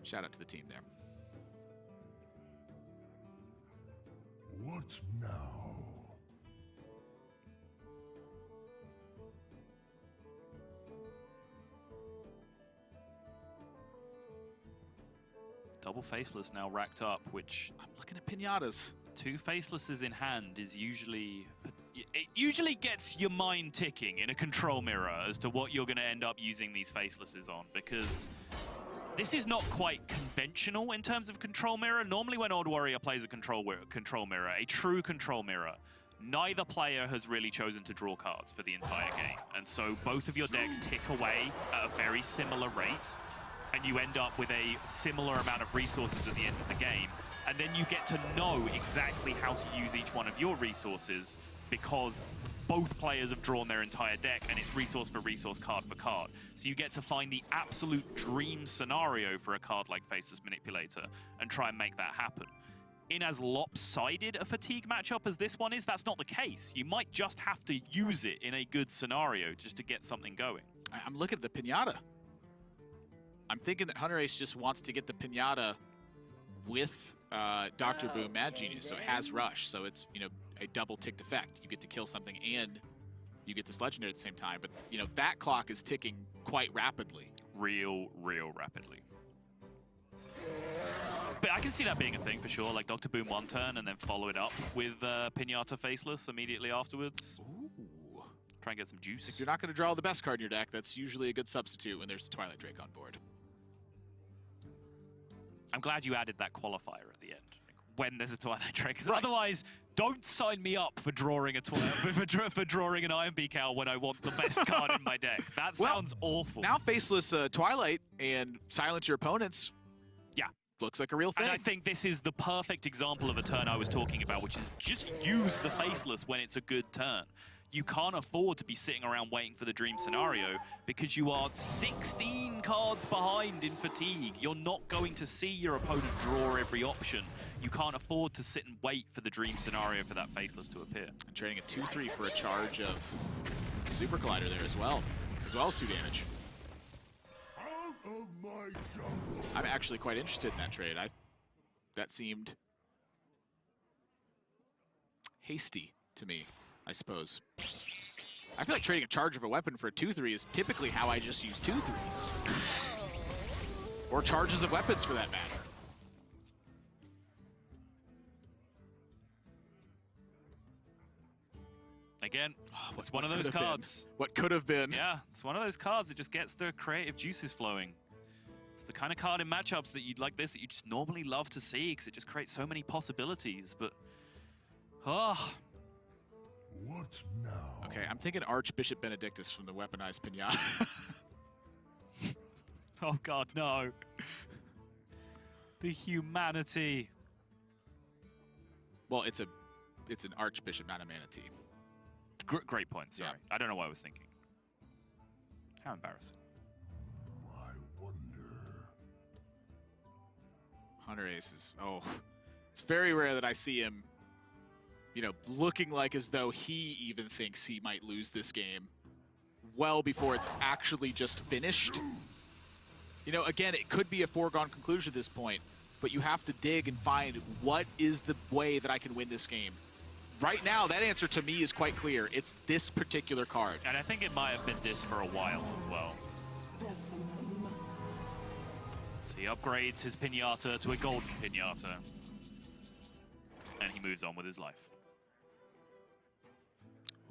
Shout out to the team there. What now? Double Faceless now racked up, which I'm looking at pinatas. 2 Facelesses in hand is usually... It usually gets your mind ticking in a control mirror as to what you're going to end up using these Facelesses on, because this is not quite conventional in terms of control mirror. Normally when Old Warrior plays a control mirror, a true control mirror, neither player has really chosen to draw cards for the entire game. And so both of your decks tick away at a very similar rate, and you end up with a similar amount of resources at the end of the game. And then you get to know exactly how to use each one of your resources because both players have drawn their entire deck and it's resource for resource, card for card. So you get to find the absolute dream scenario for a card like Faceless Manipulator and try and make that happen. In as lopsided a fatigue matchup as this one is, that's not the case. You might just have to use it in a good scenario just to get something going. I'm looking at the pinata. I'm thinking that Hunterace just wants to get the pinata with Dr. Boom Mad Genius, so it has rush. So it's, you know, a double-ticked effect. You get to kill something and you get this legendary at the same time. But, you know, that clock is ticking quite rapidly. Real rapidly. But I can see that being a thing for sure, like Dr. Boom one turn and then follow it up with Pinata Faceless immediately afterwards. Ooh. Try and get some juice. If you're not going to draw the best card in your deck, that's usually a good substitute when there's a Twilight Drake on board. I'm glad you added that qualifier at the end, like, when there's a Twilight Drake. 'Cause Right. otherwise, don't sign me up for drawing a for drawing an Iron Beak out when I want the best card in my deck. That sounds awful. Now Faceless Twilight and silence your opponents. Yeah. Looks like a real thing. And I think this is the perfect example of a turn I was talking about, which is just use the Faceless when it's a good turn. You can't afford to be sitting around waiting for the dream scenario because you are 16 cards behind in fatigue. You're not going to see your opponent draw every option. You can't afford to sit and wait for the dream scenario for that Faceless to appear. And trading a 2/3 for a charge of Super Collider there as well as 2 damage. Out of my jungle. I'm actually quite interested in that trade. That seemed hasty to me, I suppose. I feel like trading a charge of a weapon for a 2/3 is typically how I just use 2/3s. Or charges of weapons for that matter. Again, it's one of those cards. What could have been. Yeah, it's one of those cards that just gets the creative juices flowing. It's the kind of card in matchups that you'd like this that you just normally love to see because it just creates so many possibilities. But, What now? Okay, I'm thinking Archbishop Benedictus from the Weaponized Pinata. Oh God, no. The humanity. Well, it's an Archbishop, not a Manatee. Great point, sorry. Yeah. I don't know what I was thinking. How embarrassing. I wonder. Hunterace is, it's very rare that I see him, you know, looking like as though he even thinks he might lose this game well before it's actually just finished. You know, again, it could be a foregone conclusion at this point, but you have to dig and find what is the way that I can win this game. Right now, that answer to me is quite clear. It's this particular card. And I think it might have been this for a while as well. So he upgrades his Pinata to a golden Pinata. And he moves on with his life.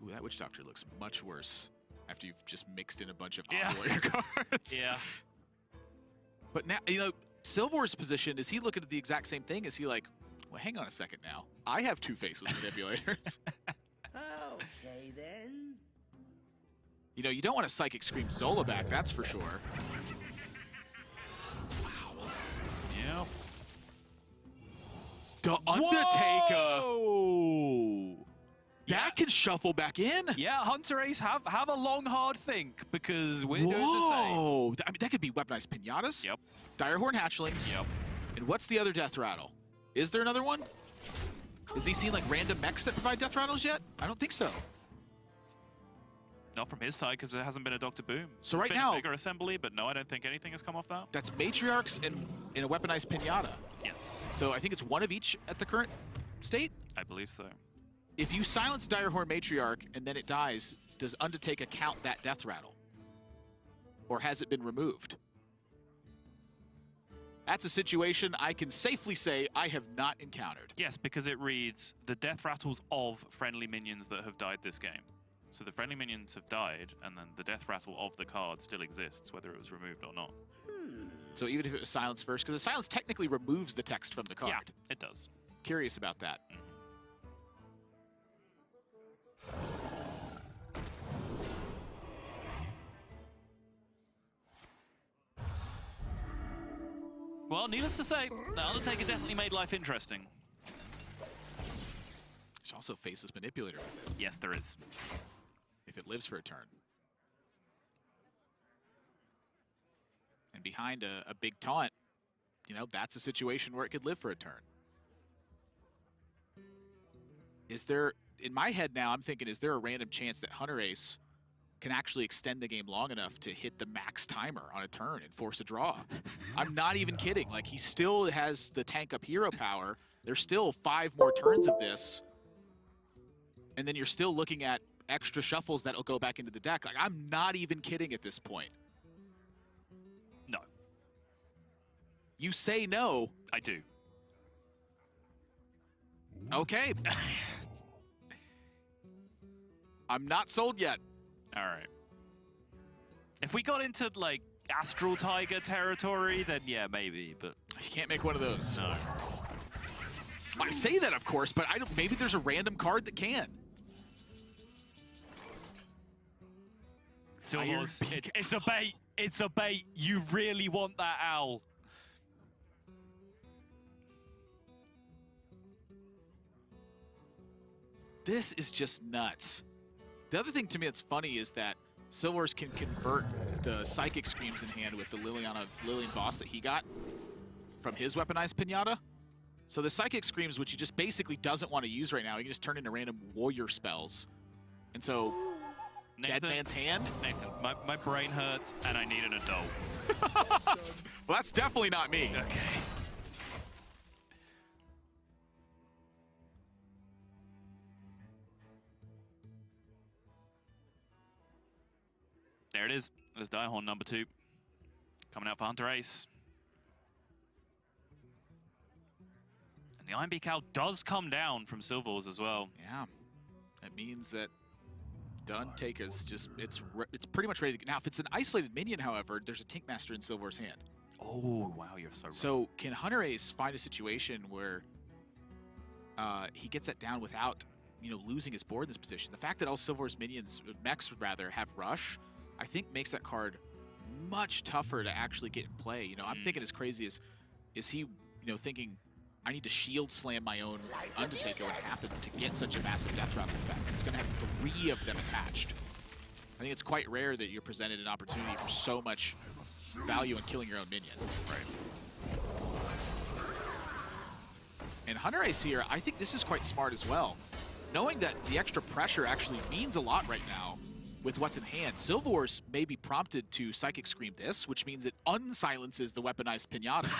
Ooh, that Witch Doctor looks much worse after you've just mixed in a bunch of Yeah. Warrior cards. Yeah. But now, you know, Silvors' position, is he looking at the exact same thing? Is he like, well, hang on a second now. I have 2 Faceless Manipulators. Okay, then. You know, you don't want to Psychic Scream Zola back, that's for sure. Wow. Yeah. The Undertaker! Whoa! That can shuffle back in? Yeah, Hunterace, have a long, hard think, because we're doing the same. Whoa! I mean, that could be Weaponized Pinatas. Yep. Direhorn Hatchlings. Yep. And what's the other Death Rattle? Is there another one? Has he seen like random mechs that provide Death Rattles yet? I don't think so. Not from his side, because there hasn't been a Dr. Boom. So There's right been now- a bigger assembly, but no, I don't think anything has come off that. That's Matriarchs in a Weaponized Pinata. Yes, So I think it's one of each at the current state. I believe so. If you silence Direhorn Matriarch and then it dies, does Undertaker count that Death Rattle? Or has it been removed? That's a situation I can safely say I have not encountered. Yes, because it reads the death rattles of friendly minions that have died this game. So the friendly minions have died, and then the death rattle of the card still exists, whether it was removed or not. So even if it was silenced first, because the silence technically removes the text from the card. Yeah, it does. Curious about that. Well, needless to say, the Undertaker definitely made life interesting. There's also Faceless Manipulator with it, Yes, there is. if it lives for a turn. And behind a big taunt, you know, that's a situation where it could live for a turn. Is there, in my head now, I'm thinking, is there a random chance that Hunterace can actually extend the game long enough to hit the max timer on a turn and force a draw? I'm not even kidding. Like, he still has the tank up hero power. There's still 5 more turns of this. And then you're still looking at extra shuffles that'll go back into the deck. Like, I'm not even kidding at this point. No. You say no. I do. Okay. I'm not sold yet. All right. If we got into, like, Astral Tiger territory, then yeah, maybe, but... You can't make one of those. No. I say that, of course, but maybe there's a random card that can. Silvors, it's a bait. It's a bait. You really want that owl. This is just nuts. The other thing to me that's funny is that Silvors can convert the Psychic Screams in hand with the Lilian boss that he got from his weaponized Pinata. So the Psychic Screams, which he just basically doesn't want to use right now, he can just turn into random warrior spells. And so, Nathan, Dead Man's Hand? Nathan, my brain hurts and I need an adult. Well, that's definitely not me. Okay. There it is. There's Direhorn number 2. Coming out for Hunterace. And the Iron Beak Owl does come down from Silvors as well. Yeah. That means that the Undertaker's just, it's pretty much ready to get. Now, if it's an isolated minion, however, there's a Tink Master in Silvors' hand. Oh, wow, you're so right. So can Hunterace find a situation where he gets that down without, losing his board in this position? The fact that all Silvors minions, mechs rather, have rush, I think makes that card much tougher to actually get in play. I'm thinking as crazy as, is he, thinking, I need to shield slam my own Undertaker when it happens to get such a massive death rattle effect. It's going to have 3 of them attached. I think it's quite rare that you're presented an opportunity for so much value in killing your own minion. Right. And Hunterace here, I think this is quite smart as well. Knowing that the extra pressure actually means a lot right now with what's in hand, Silvors may be prompted to Psychic Scream this, which means it unsilences the weaponized Pinata.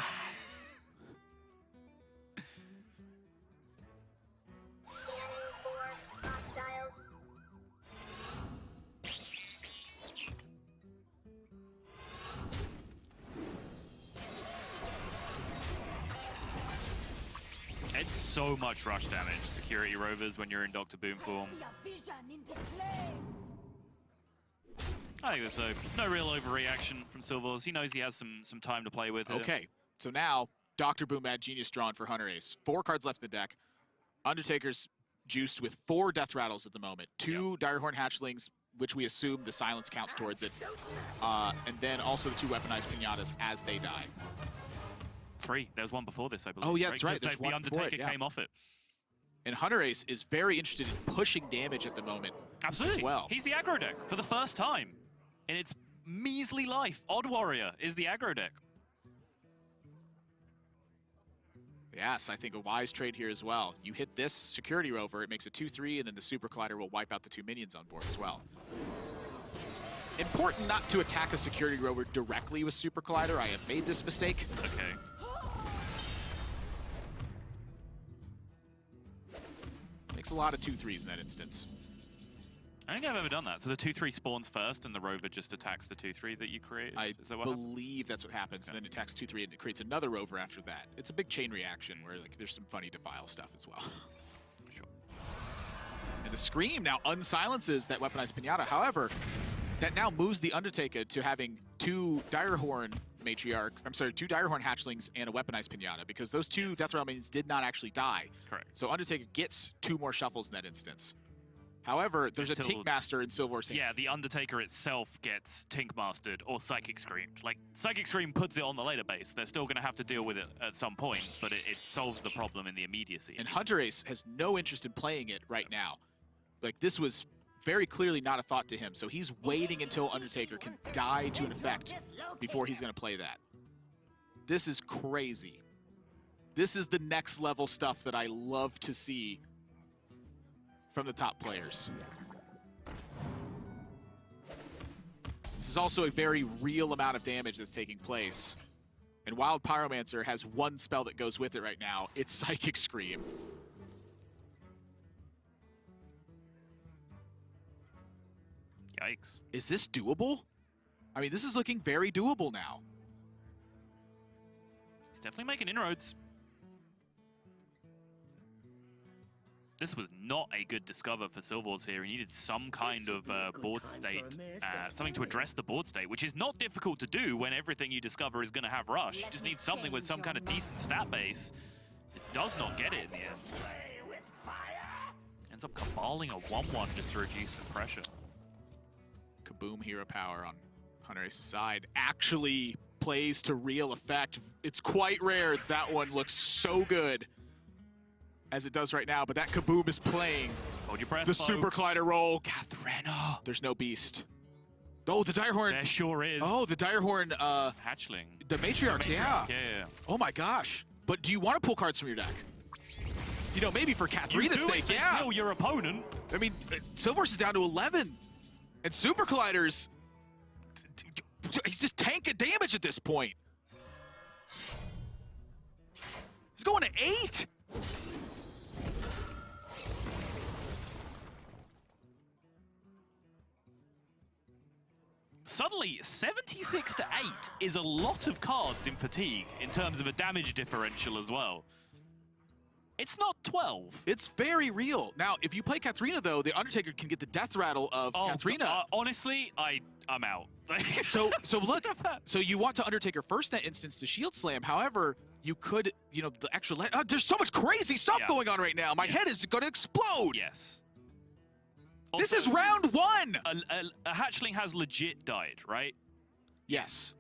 It's so much rush damage, Security Rovers, when you're in Dr. Boom form. I think there's no real overreaction from Silvors. He knows he has some time to play with. Okay, so now Dr. Boom Mad Genius drawn for Hunterace. 4 cards left in the deck. Undertaker's juiced with 4 Death Rattles at the moment. 2 Direhorn Hatchlings, which we assume the silence counts towards it. And then also the 2 weaponized Pinatas as they die. 3. There's one before this, I believe. Oh, yeah, that's right. There's The one before Undertaker it, yeah. came off it. And Hunterace is very interested in pushing damage at the moment. Absolutely. As well. He's the aggro deck for the first time in its measly life. Odd Warrior is the aggro deck. Yes, I think a wise trade here as well. You hit this Security Rover, it makes a 2/3, and then the Super Collider will wipe out the 2 minions on board as well. Important not to attack a Security Rover directly with Super Collider. I have made this mistake. Okay. Makes a lot of 2/3s in that instance. I don't think I've ever done that. So the 2/3 spawns first, and the Rover just attacks the 2/3 that you create. I Is that what happens? believe that's what happens. Okay. And then it attacks 2/3 and it creates another Rover after that. It's a big chain reaction where there's some funny Defile stuff as well. Sure. And the Scream now unsilences that weaponized Pinata. However, that now moves the Undertaker to having 2 Direhorn Matriarch, 2 Direhorn Hatchlings and a weaponized Pinata, because those 2 Death Rattle minions did not actually die. Correct. So Undertaker gets 2 more shuffles in that instance. However, there's a Tink Master in Silvors' hand. Yeah, the Undertaker itself gets Tink Mastered or Psychic Screamed. Like, Psychic Scream puts it on the later base. They're still going to have to deal with it at some point, but it solves the problem in the immediacy. And Hunterace has no interest in playing it right now. Like, this was very clearly not a thought to him, so he's waiting until Undertaker can die to an effect before he's going to play that. This is crazy. This is the next level stuff that I love to see from the top players. This is also a very real amount of damage that's taking place. And Wild Pyromancer has 1 spell that goes with it right now. It's Psychic Scream. Yikes. Is this doable? I mean, this is looking very doable now. He's definitely making inroads. This was not a good discover for Silvors here. He needed some kind of board state, something to address the board state, which is not difficult to do when everything you discover is going to have rush. You just need something with some kind of decent stat base. It does not get it in the end. Ends up caballing a 1-1 just to reduce some pressure. Kaboom hero power on Hunterace's side actually plays to real effect. It's quite rare that one looks so good as it does right now, but that Kaboom is playing. Hold your breath, The folks. Super Collider roll. Katharina. There's no beast. Oh, the Direhorn. There sure is. Oh, the Direhorn. Hatchling. The Matriarchs, yeah. Yeah. Oh my gosh. But do you want to pull cards from your deck? You know, maybe for Katharina's sake, yeah. Kill your opponent. I mean, Silvors is down to 11. And Super Colliders, he's just tanking damage at this point. He's going to 8. Suddenly, 76 to 8 is a lot of cards in Fatigue in terms of a damage differential as well. It's not 12. It's very real. Now, if you play Katharina, though, the Undertaker can get the death rattle of Katharina. Honestly, I'm out. So look, so you want to Undertaker first that instance to shield slam. However, you could, you know, the extra. There's so much crazy stuff going on right now. My head is going to explode. Yes. This Also, is round 1. a hatchling has legit died, right? Yes.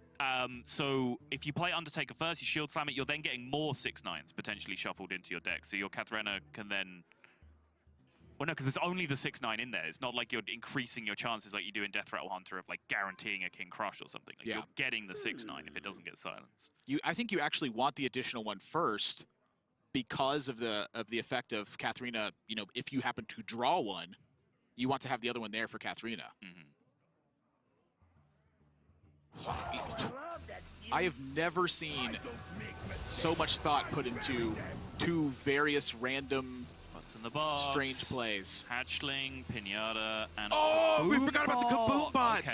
So if you play Undertaker first, you shield slam it, you're then getting more 6/9s potentially shuffled into your deck. So your Katharina can then... Well, no, because it's only the 6/9 in there. It's not like you're increasing your chances like you do in Death Rattle Hunter of like guaranteeing a King Crush or something. Like, you're getting the 6/9 if it doesn't get silenced. I think you actually want the additional one first because of the effect of Katharina. You know, if you happen to draw one, you want to have the other one there for Katharina. I have never seen so much thought put into 2 various random, What's in the box? strange plays. Hatchling, Pinata, and... Oh, we forgot about the Kaboom bot!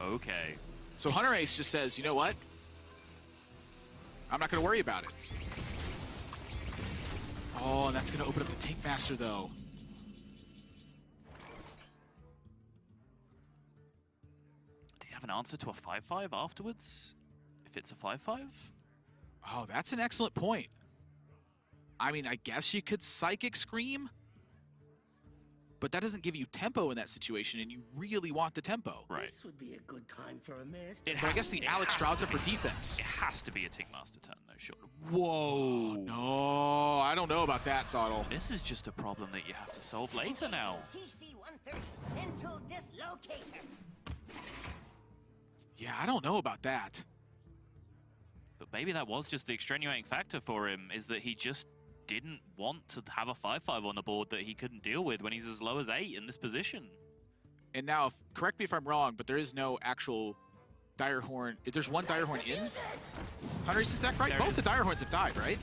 Okay. So Hunterace just says, you know what? I'm not going to worry about it. Oh, and that's going to open up the Tank Master, though. Do you have an answer to a 5/5 afterwards? If it's a 5/5? Oh, that's an excellent point. I mean, I guess you could Psychic Scream, but that doesn't give you tempo in that situation, and you really want the tempo. Right. This would be a good time for a master. So I guess the Alex Strauza for defense. It has to be a Tinkmaster turn, though, sure. Whoa. No, I don't know about that, Sottle. This is just a problem that you have to solve later now. TC-130 into dislocator. Yeah, I don't know about that. But maybe that was just the extenuating factor for him, is that he just didn't want to have a 5/5 on the board that he couldn't deal with when he's as low as 8 in this position. And now, correct me if I'm wrong, but there is no actual Direhorn. There's one Direhorn in Hunterace's deck, right? Both the Direhorns have died, right?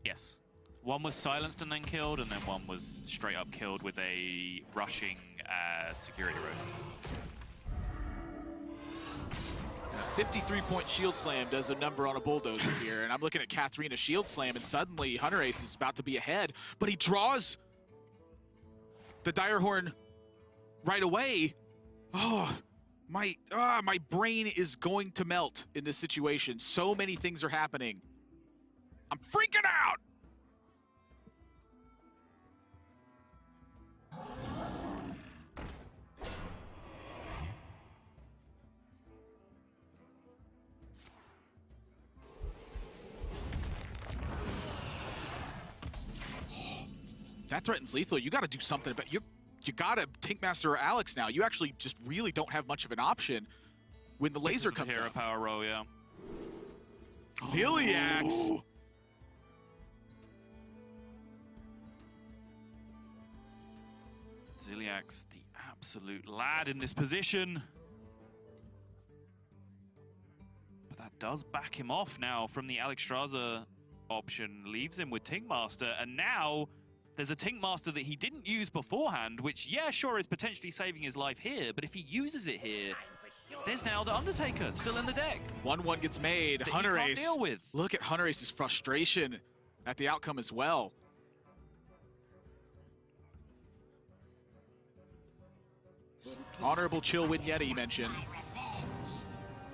Yes. One was silenced and then killed, and then one was straight up killed with a rushing security road. 53-point shield slam does a number on a bulldozer here, and I'm looking at Katharina shield slam, and suddenly Hunterace is about to be ahead, but he draws the Direhorn right away. Oh, my brain is going to melt in this situation. So many things are happening. I'm freaking out. That threatens lethal. You got to do something about you got to Tankmaster or Alex now. You actually just really don't have much of an option when the laser comes Hero out. power roll, yeah. Ziliax. Oh. Ziliax, the absolute lad in this position. But that does back him off now from the Alex Strauza option. Leaves him with Tinkmaster, and now there's a Tink Master that he didn't use beforehand, which, yeah, sure, is potentially saving his life here, but if he uses it here, there's now the Undertaker still in the deck. 1-1 gets made. That you can't Hunterace. deal with. Look at Hunterace's frustration at the outcome as well. Honorable chill win Yeti, you mentioned.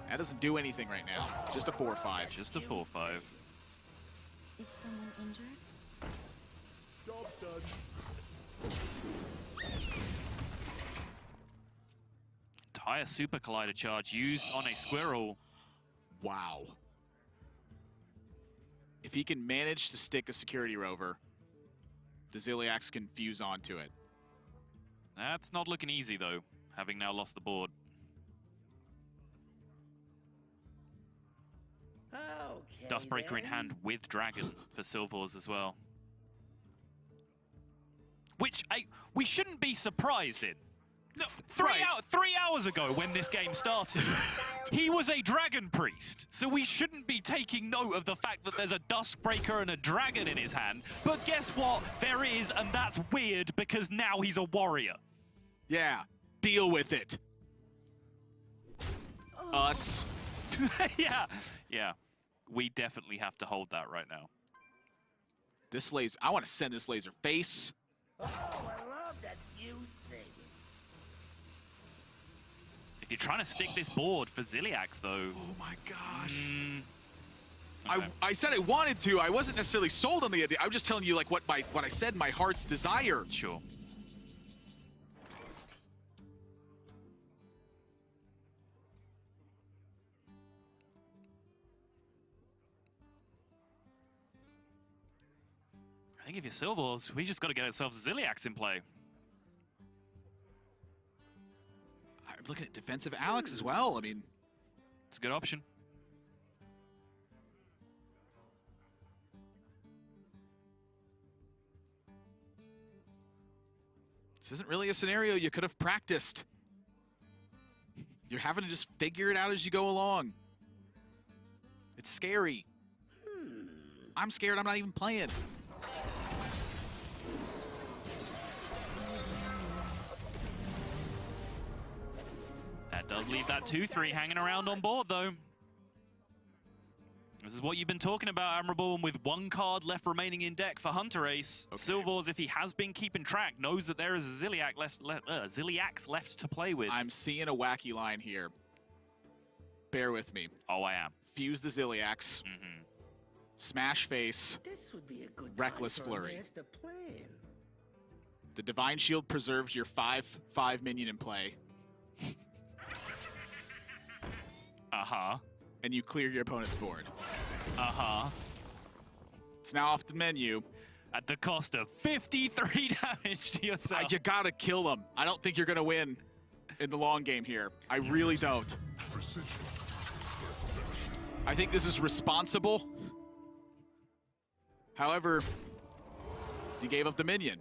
That doesn't do anything right now. Just a 4-5. Just a 4-5. Is someone injured? Entire Super Collider charge used on a Squirrel. Wow. If he can manage to stick a security rover, the Ziliax can fuse onto it. That's not looking easy, though, having now lost the board. Okay, Dustbreaker in then. hand with Dragon for Silvors as well. Which we shouldn't be surprised in. No, 3 hours ago when this game started, he was a Dragon Priest. So we shouldn't be taking note of the fact that there's a Dustbreaker and a Dragon in his hand. But guess what? There is, and that's weird because now he's a warrior. Yeah, deal with it. Us. Yeah. We definitely have to hold that right now. This laser, I want to send this laser face. Oh, I love that fuse thing. If you're trying to stick this board for Ziliax, though... Oh my gosh. Okay. I said I wanted to. I wasn't necessarily sold on the idea. I'm just telling you like what I said, my heart's desire. Sure. I think if you're Silvors, we just got to get ourselves a Ziliax in play. I'm looking at defensive Alex as well. I mean, It's a good option. this isn't really a scenario you could have practiced. You're having to just figure it out as you go along. It's scary. I'm scared I'm not even playing. That does leave that 2-3 hanging around on board, though. This is what you've been talking about, Admirable, and with one card left remaining in deck for Hunterace. Okay. Silvors, if he has been keeping track, knows that there is a Ziliax left to play with. I'm seeing a wacky line here. Bear with me. Oh, I am. Fuse the Ziliax. Mm-hmm. Smash face. This would be a good Reckless time for flurry. a master plan. The Divine Shield preserves your 5/5 minion in play, Uh-huh. and you clear your opponent's board. Uh-huh. It's now off the menu. At the cost of 53 damage to yourself. You gotta kill them. I don't think you're gonna win in the long game here. I really don't. I think this is responsible. However, you gave up the minion.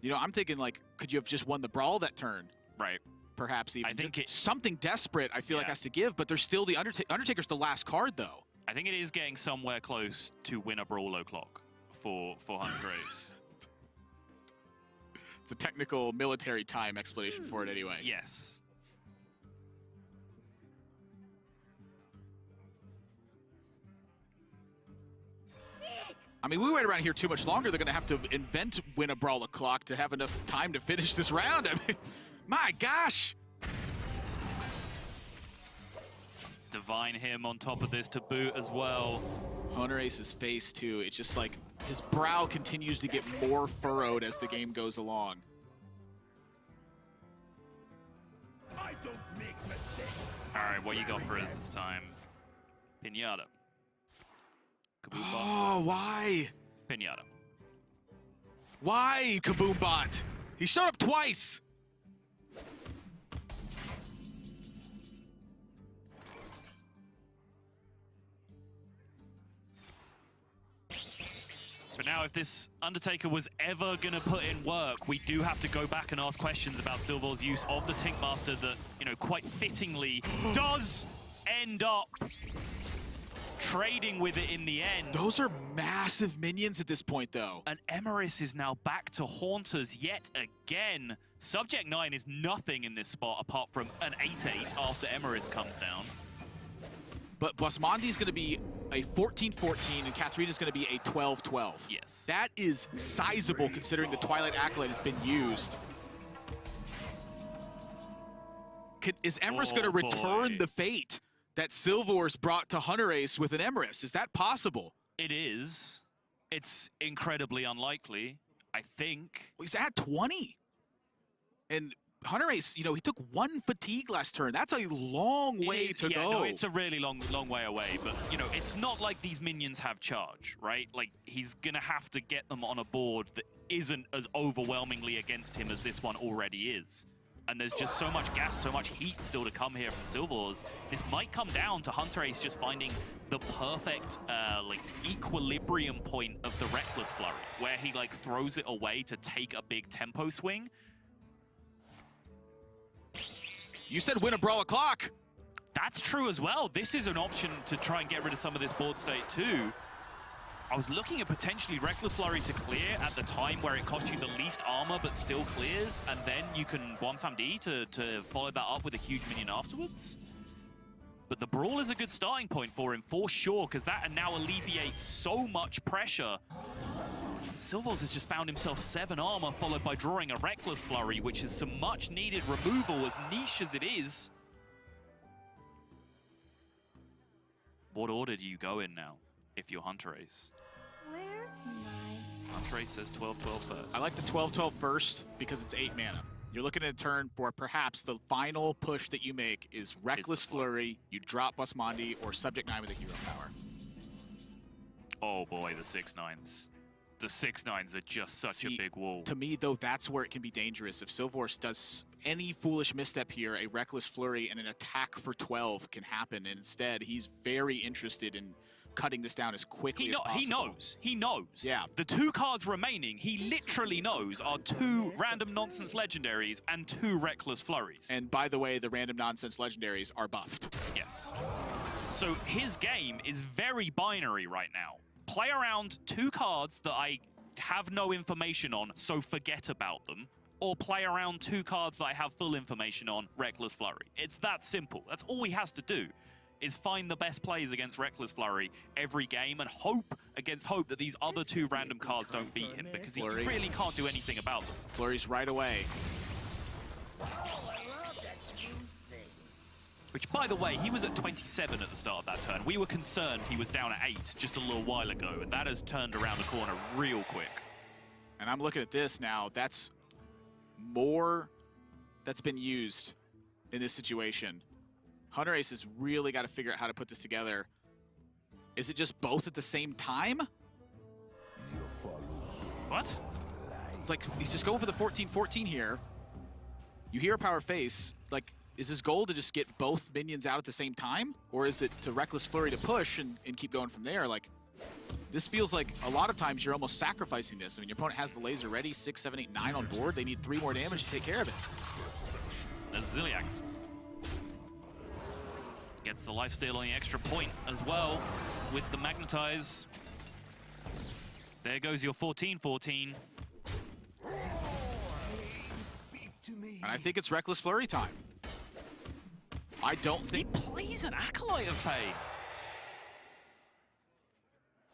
You know, I'm thinking like, could you have just won the brawl that turn? Right. Perhaps even. I think something desperate I feel like Yeah. has to give, but there's still the Undertaker's the last card though. I think it is getting somewhere close to win a Brawl o'clock for Hunterace. It's a technical military time explanation for it anyway. Yes. I mean, we wait around here too much longer. They're going to have to invent win a brawl o'clock to have enough time to finish this round. I mean, my gosh. Divine him on top of this to boot as well. Hunterace's face too. It's just like his brow continues to get more furrowed as the game goes along. I don't make mistakes. All right, what you got for us this time? Pinata. Kaboom bot. Oh, why? Pinata. Why, Kaboom Bot? He showed up twice. But now, if this Undertaker was ever going to put in work, we do have to go back and ask questions about Silvor's use of the Tink Master that, you know, quite fittingly does end up trading with it in the end. Those are massive minions at this point, though. And Hunterace is now back to Haunters yet again. Subject 9 is nothing in this spot apart from an 8-8 after Hunterace comes down. But Basmandi's going to be a 14-14, and Katharina's going to be a 12-12. Yes. That is sizable considering the Twilight Acolyte has been used. Is Emrys going to return the fate that Silvors brought to Hunterace with an Emrys? Is that possible? It is. It's incredibly unlikely, I think. Well, he's at 20. And Hunterace, you know, he took 1 fatigue last turn. That's a long way to go. No, it's a really long way away. But, you know, it's not like these minions have charge, right? Like, he's going to have to get them on a board that isn't as overwhelmingly against him as this one already is. And there's just so much gas, so much heat still to come here from Silvors. This might come down to Hunterace just finding the perfect, like, equilibrium point of the Reckless Flurry, where he, like, throws it away to take a big tempo swing. You said win a brawl o'clock. That's true as well. This is an option to try and get rid of some of this board state too. I was looking at potentially Reckless Flurry to clear at the time where it cost you the least armor but still clears, and then you can one-time D to follow that up with a huge minion afterwards. But the Brawl is a good starting point for him, for sure, because that now alleviates so much pressure. Silvors has just found himself 7 armor, followed by drawing a Reckless Flurry, which is some much-needed removal, as niche as it is. What order do you go in now, if you're Hunterace? Where's my... Hunterace says 12-12 first. I like the 12-12 first because it's 8 mana. You're looking at a turn where perhaps the final push that you make is Reckless Flurry, you drop Basmandi, or Subject 9 with a hero power. Oh boy, the 6-9s. The 6-9s are just such a big wall. To me, though, that's where it can be dangerous. If Silvors does any foolish misstep here, a Reckless Flurry and an attack for 12 can happen. And instead, he's very interested in cutting this down as quickly as possible. He knows. Yeah. The 2 cards remaining, he literally knows, are 2 random nonsense legendaries and 2 Reckless Flurries. And by the way, the random nonsense legendaries are buffed. Yes. So his game is very binary right now. Play around 2 cards that I have no information on, so forget about them, or play around 2 cards that I have full information on, Reckless Flurry. It's that simple. That's all he has to do, is find the best plays against Reckless Flurry every game and hope against hope that these other 2 random cards don't beat him, because he really can't do anything about them. Flurry's right away. Which, by the way, he was at 27 at the start of that turn. We were concerned he was down at 8 just a little while ago, and that has turned around the corner real quick. And I'm looking at this now. That's more that's been used in this situation. Hunterace has really got to figure out how to put this together. Is it just both at the same time? What? Like, he's just going for the 14-14 here. You hear Power Face, like, is his goal to just get both minions out at the same time? Or is it to Reckless Flurry to push and keep going from there? Like, this feels like a lot of times you're almost sacrificing this. I mean, your opponent has the laser ready, 6, 7, 8, 9 on board. They need 3 more damage to take care of it. There's Ziliax. Gets the lifesteal on the extra point as well with the Magnetize. There goes your 14-14. And I think it's Reckless Flurry time. I don't think... He plays an Acolyte of Fate.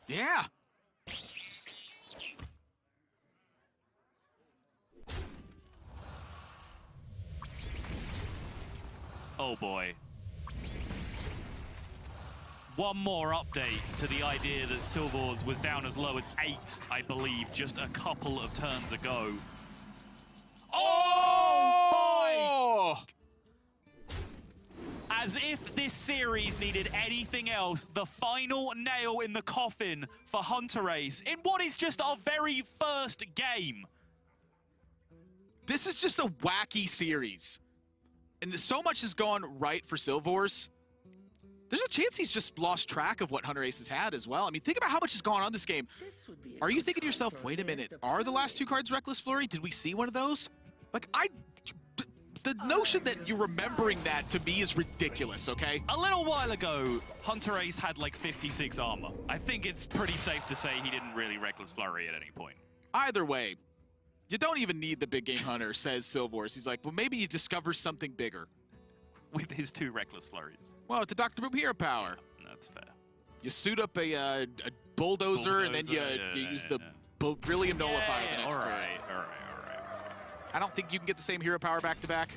Yeah. Oh boy. One more update to the idea that Silvors was down as low as 8, I believe, just a couple of turns ago. Oh! As if this series needed anything else, the final nail in the coffin for Hunterace in what is just our very first game. This is just a wacky series. And so much has gone right for Silvors. There's a chance he's just lost track of what Hunterace has had as well. I mean, think about how much has gone on this game. Are you thinking to yourself, wait a minute, are the last 2 cards Reckless Flurry? Did we see one of those? Like, the notion that you're remembering that to me is ridiculous, okay? A little while ago, Hunterace had like 56 armor. I think it's pretty safe to say he didn't really Reckless Flurry at any point. Either way, you don't even need the big game hunter, says Silvors. He's like, well, maybe you discover something bigger. With his 2 Reckless Flurries. Well, with the Dr. Boom hero power. That's fair. You suit up a bulldozer, and then you use the Beryllium Nullifier the next turn. All right. I don't think you can get the same hero power back to back.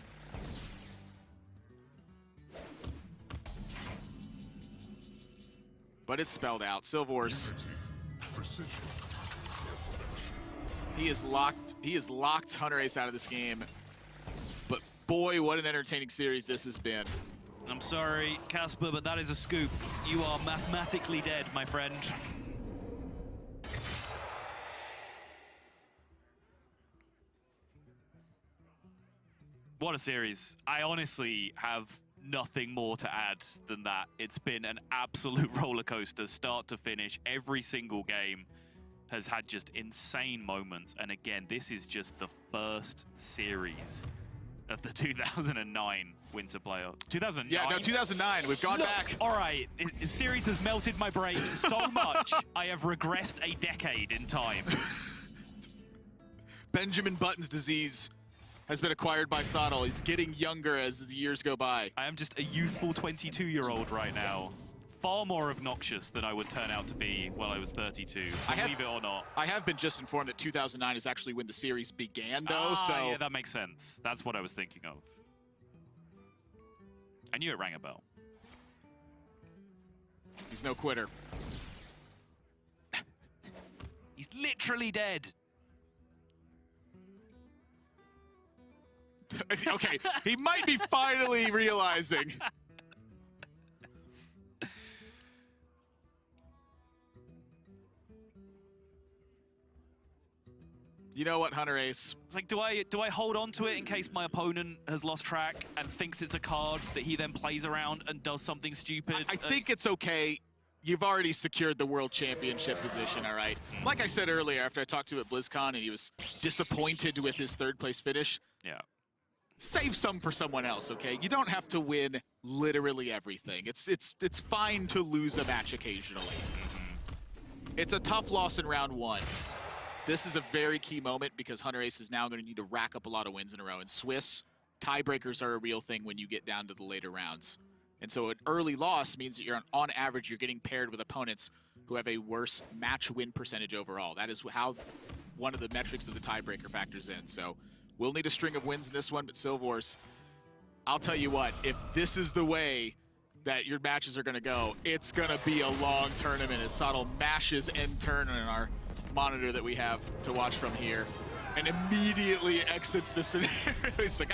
But it's spelled out. Silvors. He is locked Hunterace out of this game. But boy, what an entertaining series this has been. I'm sorry, Casper, but that is a scoop. You are mathematically dead, my friend. What a series. I honestly have nothing more to add than that. It's been an absolute roller coaster, start to finish. Every single game has had just insane moments. And again, this is just the first series of the 2009 Winter Playoff. 2009? Yeah, no, 2009. We've gone back. All right, the series has melted my brain so much, I have regressed a decade in time. Benjamin Button's disease has been acquired by Sottle. He's getting younger as the years go by. I am just a youthful 22-year-old right now. Far more obnoxious than I would turn out to be while I was 32, believe it or not. I have been just informed that 2009 is actually when the series began, though, so... yeah, that makes sense. That's what I was thinking of. I knew it rang a bell. He's no quitter. He's literally dead. Okay, he might be finally realizing. You know what, Hunterace? It's like, do I hold on to it in case my opponent has lost track and thinks it's a card that he then plays around and does something stupid? I think it's okay. You've already secured the world championship position, all right? Like I said earlier, after I talked to him at BlizzCon and he was disappointed with his third-place finish, yeah. Save some for someone else, okay? You don't have to win literally everything. It's fine to lose a match occasionally. It's a tough loss in round 1. This is a very key moment because Hunterace is now going to need to rack up a lot of wins in a row. In Swiss, tiebreakers are a real thing when you get down to the later rounds. And so an early loss means that on average, you're getting paired with opponents who have a worse match win percentage overall. That is how one of the metrics of the tiebreaker factors in. So we'll need a string of wins in this one, but Silvors, I'll tell you what, if this is the way that your matches are going to go, it's going to be a long tournament as Sottle mashes end turn on our monitor that we have to watch from here and immediately exits the scenario. He's like,